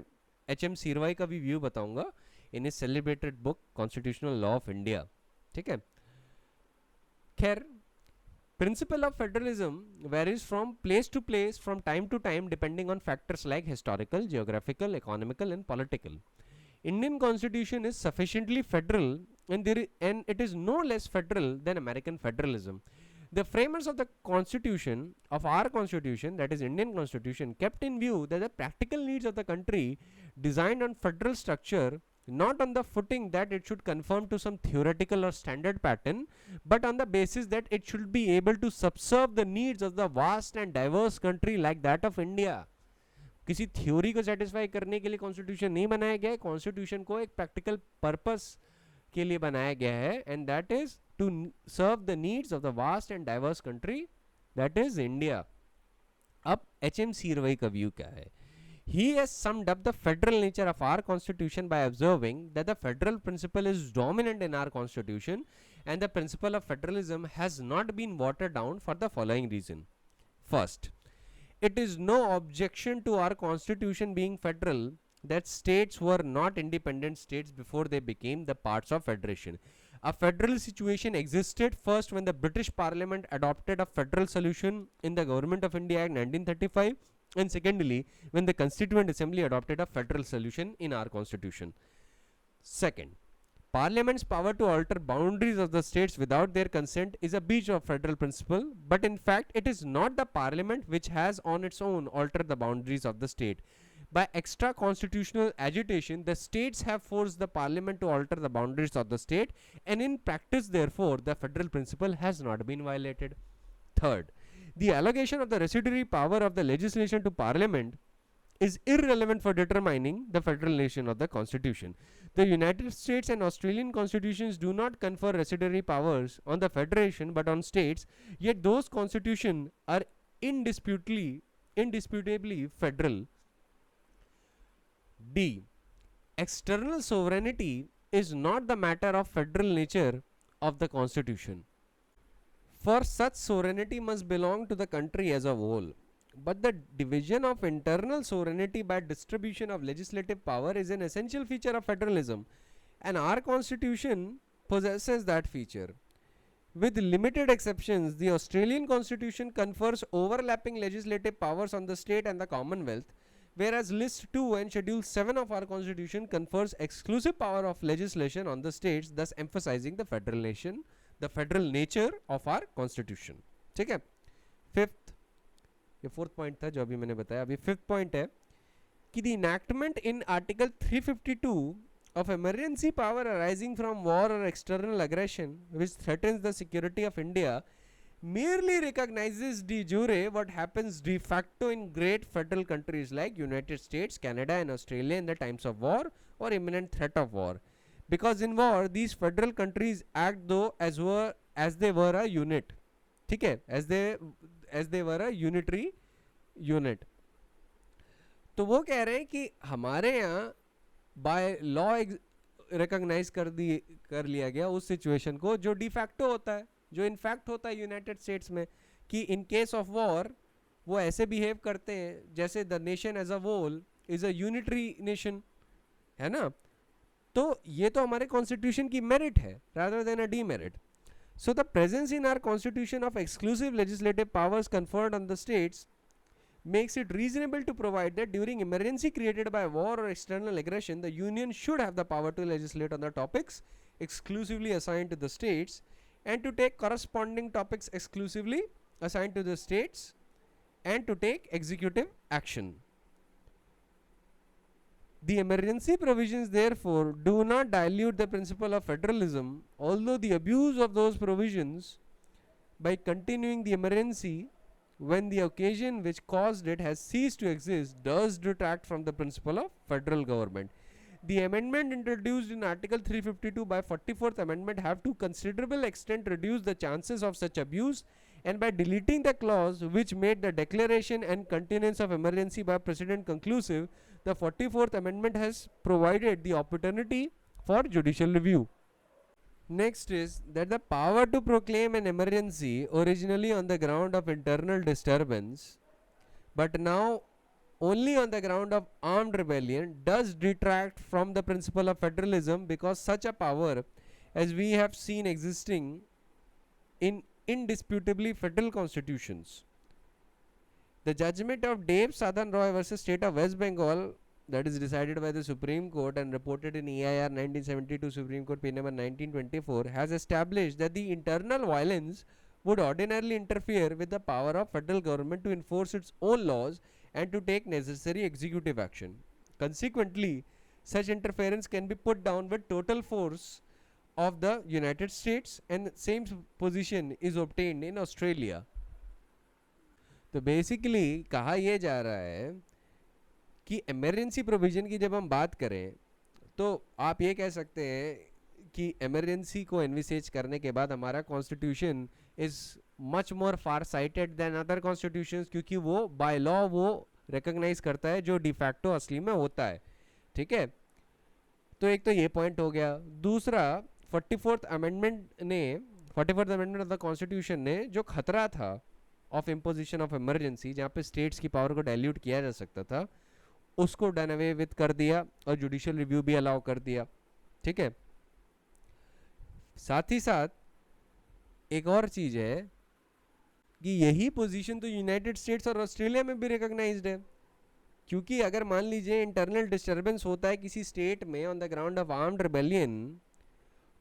एच.एम. सीरवाई का भी व्यू बताऊंगा in is celebrated book constitutional law of India. ठीक है. खैर, principle of federalism varies from place to place, from time to time, depending on factors like historical, geographical, economical and political. Indian constitution is sufficiently federal and it is no less federal than American federalism. The framers of the constitution, of our constitution, that is Indian constitution, kept in view that the practical needs of the country designed on federal structure not on the footing that it should conform to some theoretical or standard pattern, but on the basis that it should be able to subserve the needs of the vast and diverse country like that of India. किसी theory को satisfy करने के लिए constitution नहीं बनाया गया है, constitution को एक प्रैक्टिकल पर्पस के लिए बनाया गया है, and that is to serve the needs of the vast and diverse country that is India. अब एच.एम. सीरवई का व्यू क्या है? He has summed up the federal nature of our constitution by observing that the federal principle is dominant in our constitution and the principle of federalism has not been watered down for the following reason. First, it is no objection to our constitution being federal that states were not independent states before they became the parts of federation. A federal situation existed first when the British Parliament adopted a federal solution in the Government of India Act 1935, and secondly when the Constituent Assembly adopted a federal solution in our constitution. Second, Parliament's power to alter boundaries of the states without their consent is a breach of federal principle, but in fact it is not the Parliament which has on its own altered the boundaries of the state. By extra constitutional agitation, the states have forced the Parliament to alter the boundaries of the state, and in practice therefore the federal principle has not been violated. Third, the allocation of the residuary power of the legislation to Parliament is irrelevant for determining the federal nation of the Constitution. The United States and Australian constitutions do not confer residuary powers on the federation but on states, yet those constitutions are indisputably federal. D. External sovereignty is not the matter of federal nature of the Constitution, for such sovereignty must belong to the country as a whole. But the division of internal sovereignty by distribution of legislative power is an essential feature of federalism, and our constitution possesses that feature. With limited exceptions, the Australian constitution confers overlapping legislative powers on the state and the Commonwealth, whereas List 2 and Schedule 7 of our constitution confers exclusive power of legislation on the states, thus emphasizing the federal nature of our constitution. ठीक है. Fifth, ये fourth point था जो अभी मैंने बताया. अभी fifth point है कि the enactment in Article 352 of emergency power arising from war or external aggression which threatens the security of India merely recognizes de jure what happens de facto in great federal countries like United States, Canada and Australia in the times of war or imminent threat of war. Because in war these federal countries act though as they were a unit. ठीक है, as they were a unitary unit. तो वो कह रहे हैं कि हमारे यहाँ बाय लॉ रिकॉग्नाइज कर लिया गया उस सिचुएशन को जो डिफैक्टो होता है, जो इनफैक्ट होता है यूनाइटेड स्टेट्स में, कि इन केस ऑफ वॉर वो ऐसे बिहेव करते हैं जैसे the nation as a whole is a unitary nation, है ना. तो ये तो हमारे कॉन्स्टिट्यूशन की मेरिट है rather than a demerit. So the presence in our constitution of exclusive legislative powers conferred on the states makes it reasonable to provide that during emergency created by war or external aggression, the union should have the power to legislate on the topics exclusively assigned to the states and to take corresponding topics exclusively assigned to the states and to take executive action. The emergency provisions therefore do not dilute the principle of federalism, although the abuse of those provisions by continuing the emergency when the occasion which caused it has ceased to exist does detract from the principle of federal government. The amendment introduced in Article 352 by 44th Amendment have to considerable extent reduced the chances of such abuse, and by deleting the clause which made the declaration and continuance of emergency by President conclusive, the 44th Amendment has provided the opportunity for judicial review. Next is that the power to proclaim an emergency, originally on the ground of internal disturbance but now only on the ground of armed rebellion, does detract from the principle of federalism, because such a power as we have seen existing in indisputably federal constitutions. The judgment of Dave Sadhan Roy versus State of West Bengal, that is decided by the Supreme Court and reported in EIR 1972 Supreme Court page number 1924, has established that the internal violence would ordinarily interfere with the power of federal government to enforce its own laws and to take necessary executive action. Consequently, such interference can be put down with total force of the United States, and same position is obtained in Australia. तो basically कहा यह जा रहा है कि emergency provision की जब हम बात करें तो आप ये कह सकते हैं कि इमरजेंसी को एनविसेज करने के बाद हमारा constitution is much more far sighted than other constitutions, क्योंकि वो बाय लॉ वो रिकॉग्नाइज करता है जो डिफैक्टो असली में होता है. ठीक है, तो एक तो ये पॉइंट हो गया. दूसरा, 44th अमेंडमेंट ने 44th amendment of the constitution ने जो खतरा था ऑफ इम्पोजिशन ऑफ इमरजेंसी, जहाँ पे स्टेट्स की पावर को डाइल्यूट किया जा सकता था, उसको डन अवे विद कर दिया और जुडिशियल रिव्यू भी अलाउ कर दिया. ठीक है, साथ ही साथ एक और चीज है कि यही पोजीशन तो यूनाइटेड स्टेट्स और ऑस्ट्रेलिया में भी रिकॉग्नाइज्ड है. क्योंकि अगर मान लीजिए इंटरनल डिस्टर्बेंस होता है किसी स्टेट में on the ground of armed rebellion,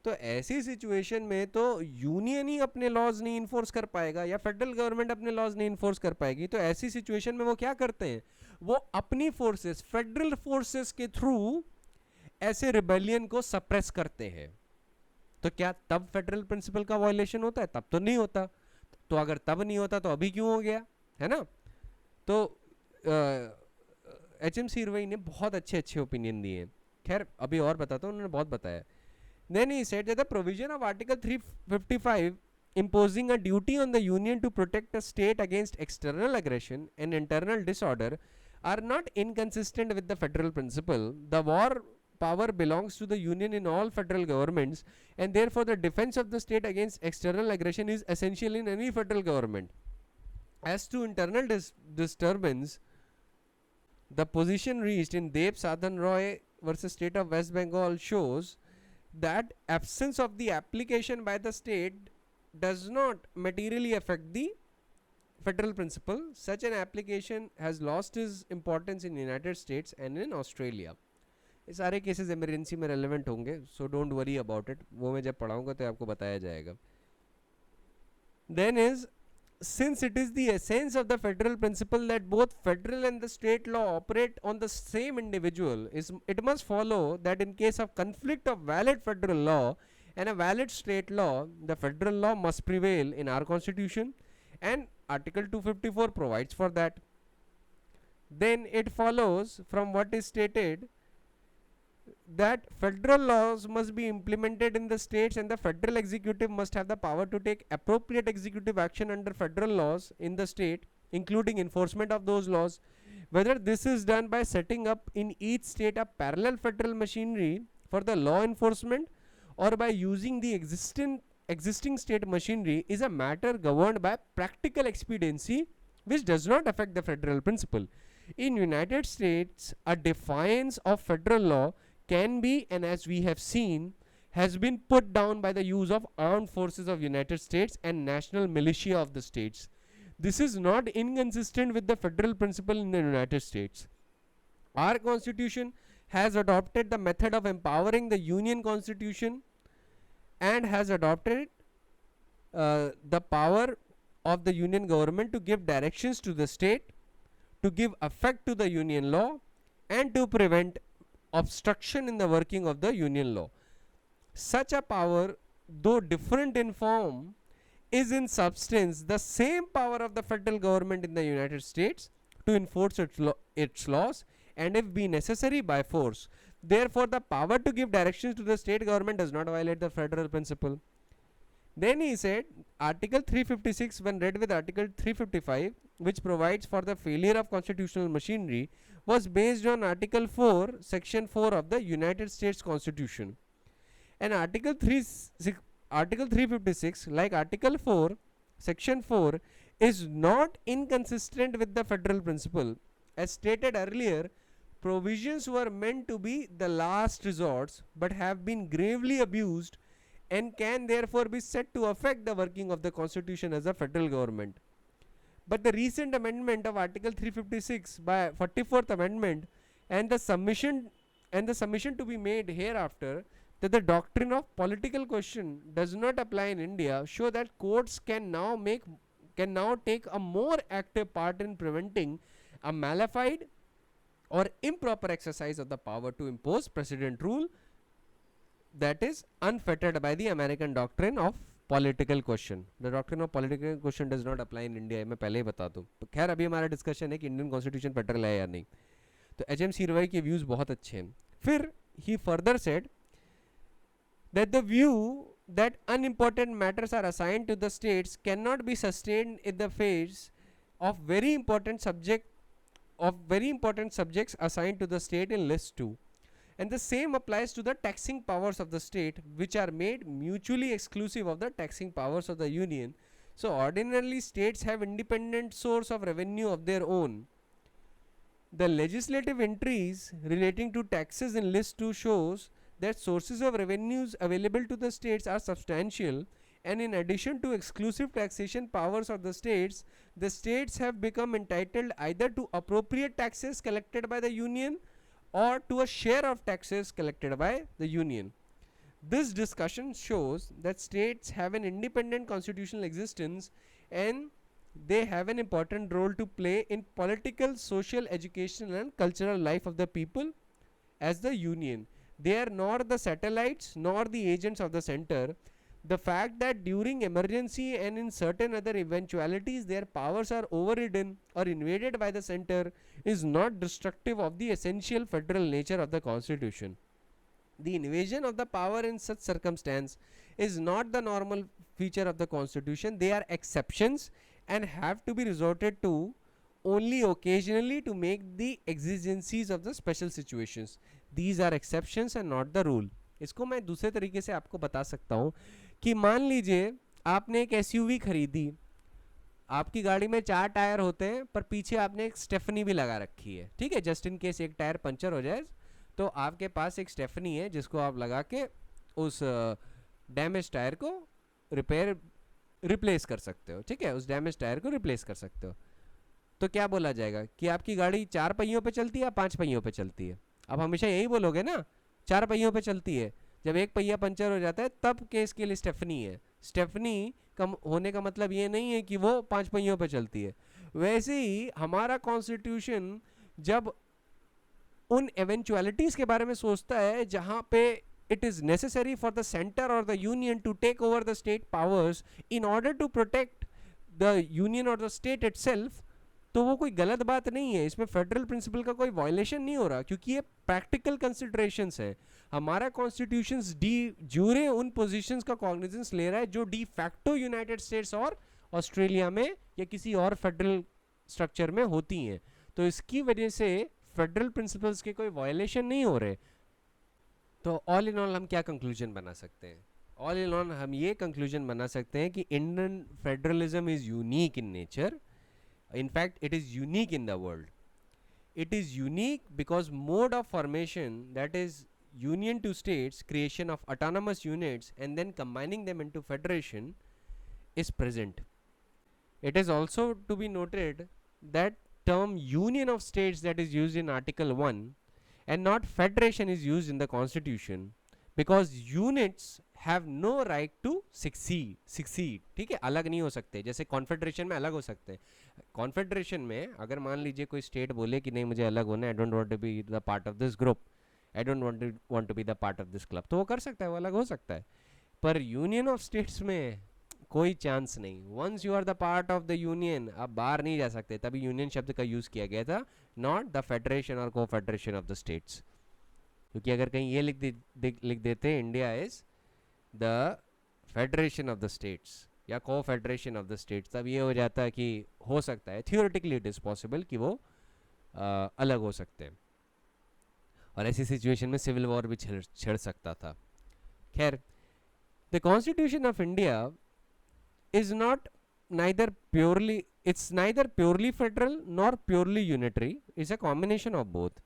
तो ऐसी सिचुएशन में तो यूनियन ही अपने लॉज नहीं इन्फोर्स कर पाएगा या फेडरल गवर्नमेंट अपने लॉज नहीं इन्फोर्स कर पाएगी. तो ऐसी सिचुएशन में वो क्या करते हैं, वो अपनी फोर्सेस, फेडरल फोर्सेस के थ्रू ऐसे रिबेलियन को सप्रेस करते हैं. तो क्या तब फेडरल प्रिंसिपल का वायलेशन होता है? तब तो नहीं होता. तो अगर तब नहीं होता तो अभी क्यों हो गया, है ना. तो HM Sirvai ने बहुत अच्छे अच्छे ओपिनियन दिए. खैर अभी और बताता हूँ, उन्होंने बहुत बताया. Then he said that the provision of Article 355 imposing a duty on the Union to protect a state against external aggression and internal disorder are not inconsistent with the federal principle. The war power belongs to the Union in all federal governments, and therefore the defense of the state against external aggression is essential in any federal government. As to internal disturbance, the position reached in Deb Sadhan Roy versus State of West Bengal shows that absence of the application by the state does not materially affect the federal principle. Such an application has lost its importance in United States and in Australia. ये सारे cases emergency में relevant होंगे, so don't worry about it. वो मैं जब पढ़ाऊंगा तो आपको बताया जाएगा. Then is, since it is the essence of the federal principle that both federal and the state law operate on the same individual, it must follow that in case of conflict of valid federal law and a valid state law, the federal law must prevail in our constitution, and Article 254 provides for that. Then it follows from what is stated that federal laws must be implemented in the states, and the federal executive must have the power to take appropriate executive action under federal laws in the state, including enforcement of those laws. Whether this is done by setting up in each state a parallel federal machinery for the law enforcement or by using the existing state machinery is a matter governed by practical expediency, which does not affect the federal principle. In United States, a defiance of federal law can be, and as we have seen, has been put down by the use of armed forces of United States and national militia of the states. This is not inconsistent with the federal principle in the United States. Our constitution has adopted the method of empowering the Union Constitution and has adopted the power of the Union government to give directions to the state, to give effect to the Union law, and to prevent obstruction in the working of the Union law. Such a power, though different in form, is in substance the same power of the federal government in the United States to enforce its laws, and if be necessary, by force. Therefore, the power to give directions to the state government does not violate the federal principle. Then he said, Article 356, when read with Article 355, which provides for the failure of constitutional machinery, was based on Article 4, Section 4 of the United States Constitution. And Article 356, like Article 4, Section 4, is not inconsistent with the federal principle. As stated earlier, provisions were meant to be the last resorts, but have been gravely abused and can therefore be said to affect the working of the Constitution as a federal government. But the recent amendment of Article 356 by 44th Amendment and the submission to be made hereafter that the doctrine of political question does not apply in India show that courts can now take a more active part in preventing a malified or improper exercise of the power to impose precedent rule that is unfettered by the American doctrine of political question. The doctrine of political question does not apply in India. मैं पहले ही बता दूं. खैर अभी हमारा discussion है कि Indian constitution federal है या नहीं. तो एच एम सीरवाई के व्यूज बहुत अच्छे हैं. फिर ही further said that the view that unimportant matters are assigned to the states cannot be sustained in the face of very important subjects assigned to the state in list 2, and the same applies to the taxing powers of the state, which are made mutually exclusive of the taxing powers of the union. So ordinarily states have independent source of revenue of their own. The legislative entries relating to taxes in list 2 shows that sources of revenues available to the states are substantial, and in addition to exclusive taxation powers of the states have become entitled either to appropriate taxes collected by the union or to a share of taxes collected by the union. This discussion shows that states have an independent constitutional existence and they have an important role to play in political, social, educational and cultural life of the people as the union. They are nor the satellites nor the agents of the center. The fact that during emergency and in certain other eventualities their powers are overridden or invaded by the center is not destructive of the essential federal nature of the constitution. The invasion of the power in such circumstance is not the normal feature of the constitution. They are exceptions and have to be resorted to only occasionally to make the exigencies of the special situations. These are exceptions and not the rule. इसको मैं दूसरे तरीके से आपको बता सकता हूँ कि मान लीजिए आपने एक एसयूवी खरीदी, आपकी गाड़ी में 4 टायर होते हैं पर पीछे आपने एक स्टेफनी भी लगा रखी है, ठीक है, जस्ट इन केस एक टायर पंचर हो जाए तो आपके पास एक स्टेफनी है जिसको आप लगा के उस डैमेज टायर को रिप्लेस कर सकते हो, ठीक है, उस डैमेज टायर को रिप्लेस कर सकते हो. तो क्या बोला जाएगा कि आपकी गाड़ी 4 पहियों पे चलती है या 5 पहियों पे चलती है? आप हमेशा यही बोलोगे ना, 4 पहियों पे चलती है. जब एक पहिया पंचर हो जाता है तब केस के लिए स्टेफनी है. स्टेफनी कम होने का मतलब ये नहीं है कि वो 5 पहियों पे चलती है. वैसे ही हमारा कॉन्स्टिट्यूशन जब उन एवेंचुअलिटीज के बारे में सोचता है जहां पे it is necessary for the center or the union to take over the state powers in order to protect the union or the state itself, तो वो कोई गलत बात नहीं है. इसमें फेडरल प्रिंसिपल का कोई वायलेशन नहीं हो रहा क्योंकि ये प्रैक्टिकल कंसिडरेशंस है. हमारा कॉन्स्टिट्यूशंस डी ज्यूरे उन पोजीशंस का कॉग्निजेंस ले रहा है जो डी फैक्टो यूनाइटेड स्टेट्स और ऑस्ट्रेलिया में या किसी और फेडरल स्ट्रक्चर में होती हैं. तो इसकी वजह से फेडरल प्रिंसिपल्स के कोई वायलेशन नहीं हो रहे. तो ऑल इन ऑल हम क्या कंक्लूजन बना सकते हैं? ऑल इन ऑल हम ये कंक्लूजन बना सकते हैं कि Indian federalism is unique in nature. In fact, it is unique in the world. It is unique because mode of formation, that is union to states, creation of autonomous units and then combining them into federation, is present. It is also to be noted that term union of states that is used in Article 1 and not federation is used in the constitution because units have no right to succeed. ठीक है, अलग नहीं हो सकते. जैसे confederation में अलग हो सकते हैं. कॉन्फेडरेशन में अगर मान लीजिए कोई स्टेट बोले कि नहीं मुझे अलग होना है, I don't want to be the part of this group, I don't want to be the part of this club, तो वो कर सकता है, वो अलग हो सकता है. पर यूनियन ऑफ स्टेट्स में कोई चांस नहीं. Once you are the part of the union आप बाहर नहीं जा सकते. तभी यूनियन शब्द का यूज किया गया था, नॉट द फेडरेशन और को फेडरेशन ऑफ द स्टेट्स. क्योंकि अगर कहीं ये लिख देते India is the federation of the states या को फेडरेशन ऑफ द स्टेट्स, तब ये हो जाता है कि हो सकता है थियोरेटिकली इट इज पॉसिबल कि वो अलग हो सकते हैं और ऐसी सिचुएशन में सिविल वॉर भी छिड़ सकता था. खैर, the constitution of India is not it's neither purely federal nor purely unitary. It's a combination of both.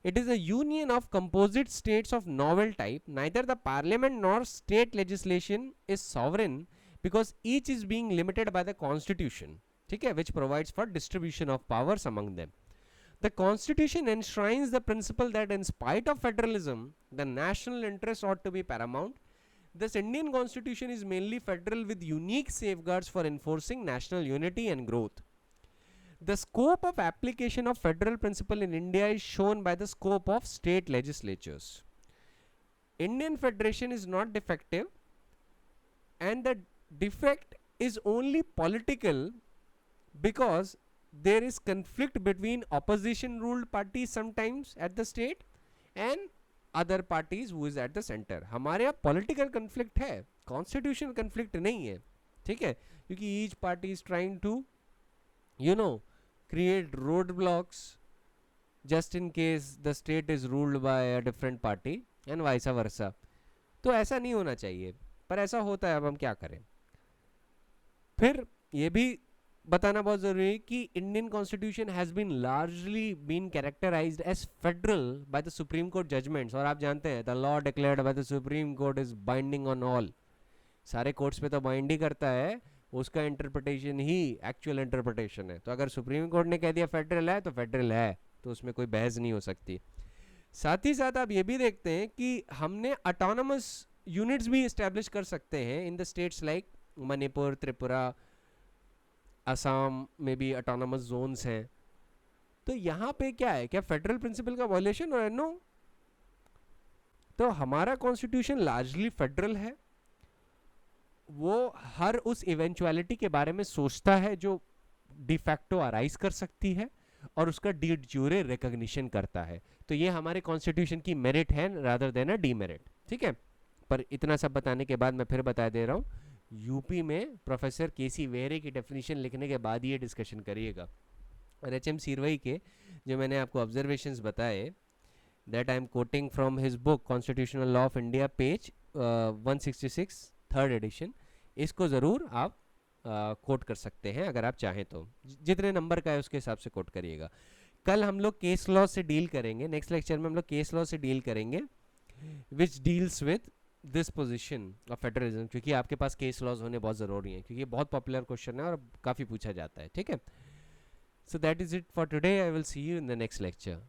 It is a union of composite states of novel type. Neither the parliament nor state legislation is sovereign because each is being limited by the constitution, ठीक है, which provides for distribution of powers among them. The constitution enshrines the principle that in spite of federalism, the national interest ought to be paramount. Thus, Indian constitution is mainly federal with unique safeguards for enforcing national unity and growth. The scope of application of federal principle in India is shown by the scope of state legislatures. Indian federation is not defective, and the defect is only political because there is conflict between opposition ruled parties sometimes at the state and other parties who is at the center. हमारे यहाँ political conflict है, constitutional conflict नहीं है, ठीक है, क्योंकि each party is trying to create roadblocks just in case the state is ruled by a different party and vice versa. तो ऐसा नहीं होना चाहिए, पर ऐसा होता है, अब हम क्या करें. फिर ये भी बताना बहुत जरूरी है कि Indian constitution has been largely been characterised as federal by the supreme court judgments. और आप जानते हैं the law declared by the supreme court is binding on all. सारे कोर्ट्स पे तो बाइंड ही करता है, उसका इंटरप्रिटेशन ही एक्चुअल इंटरप्रिटेशन है. तो अगर सुप्रीम कोर्ट ने कह दिया फेडरल है तो फेडरल है, तो उसमें कोई बहस नहीं हो सकती. साथ ही साथ आप ये भी देखते हैं कि हमने ऑटोनमस यूनिट्स भी इस्टेब्लिश कर सकते हैं in the states like Manipur, Tripura, Assam में भी ऑटोनमस जोन्स हैं. तो यहाँ पे क्या है, क्या फेडरल प्रिंसिपल का वायलेशन और नो? तो हमारा कॉन्स्टिट्यूशन लार्जली फेडरल है. वो हर उस इवेंचुअलिटी के बारे में सोचता है जो डिफैक्टो अराइज कर सकती है और उसका डी ज्यूरे रिकॉग्निशन करता है. तो ये हमारे कॉन्स्टिट्यूशन की मेरिट है रादर देन अ डीमेरिट. ठीक है, पर इतना सब बताने के बाद मैं फिर बता दे रहा हूँ, यूपी में प्रोफेसर केसी वेरे की डेफिनेशन लिखने के बाद ये डिस्कशन करिएगा. और एच एम सीरवई के जो मैंने आपको ऑब्जर्वेशंस बताए, that I am quoting from his book constitutional law of India, page 166, third edition. इसको ज़रूर आप कोट कर सकते हैं अगर आप चाहें तो, जितने नंबर का है उसके हिसाब से कोट करिएगा. कल हम लोग केस लॉ से डील करेंगे, नेक्स्ट लेक्चर में हम लोग केस लॉ से डील करेंगे which deals with this position of federalism, क्योंकि आपके पास केस लॉज होने बहुत ज़रूरी हैं, क्योंकि ये बहुत पॉपुलर क्वेश्चन है और काफ़ी पूछा जाता है. ठीक है, so that is it for today. I will see you in the next lecture.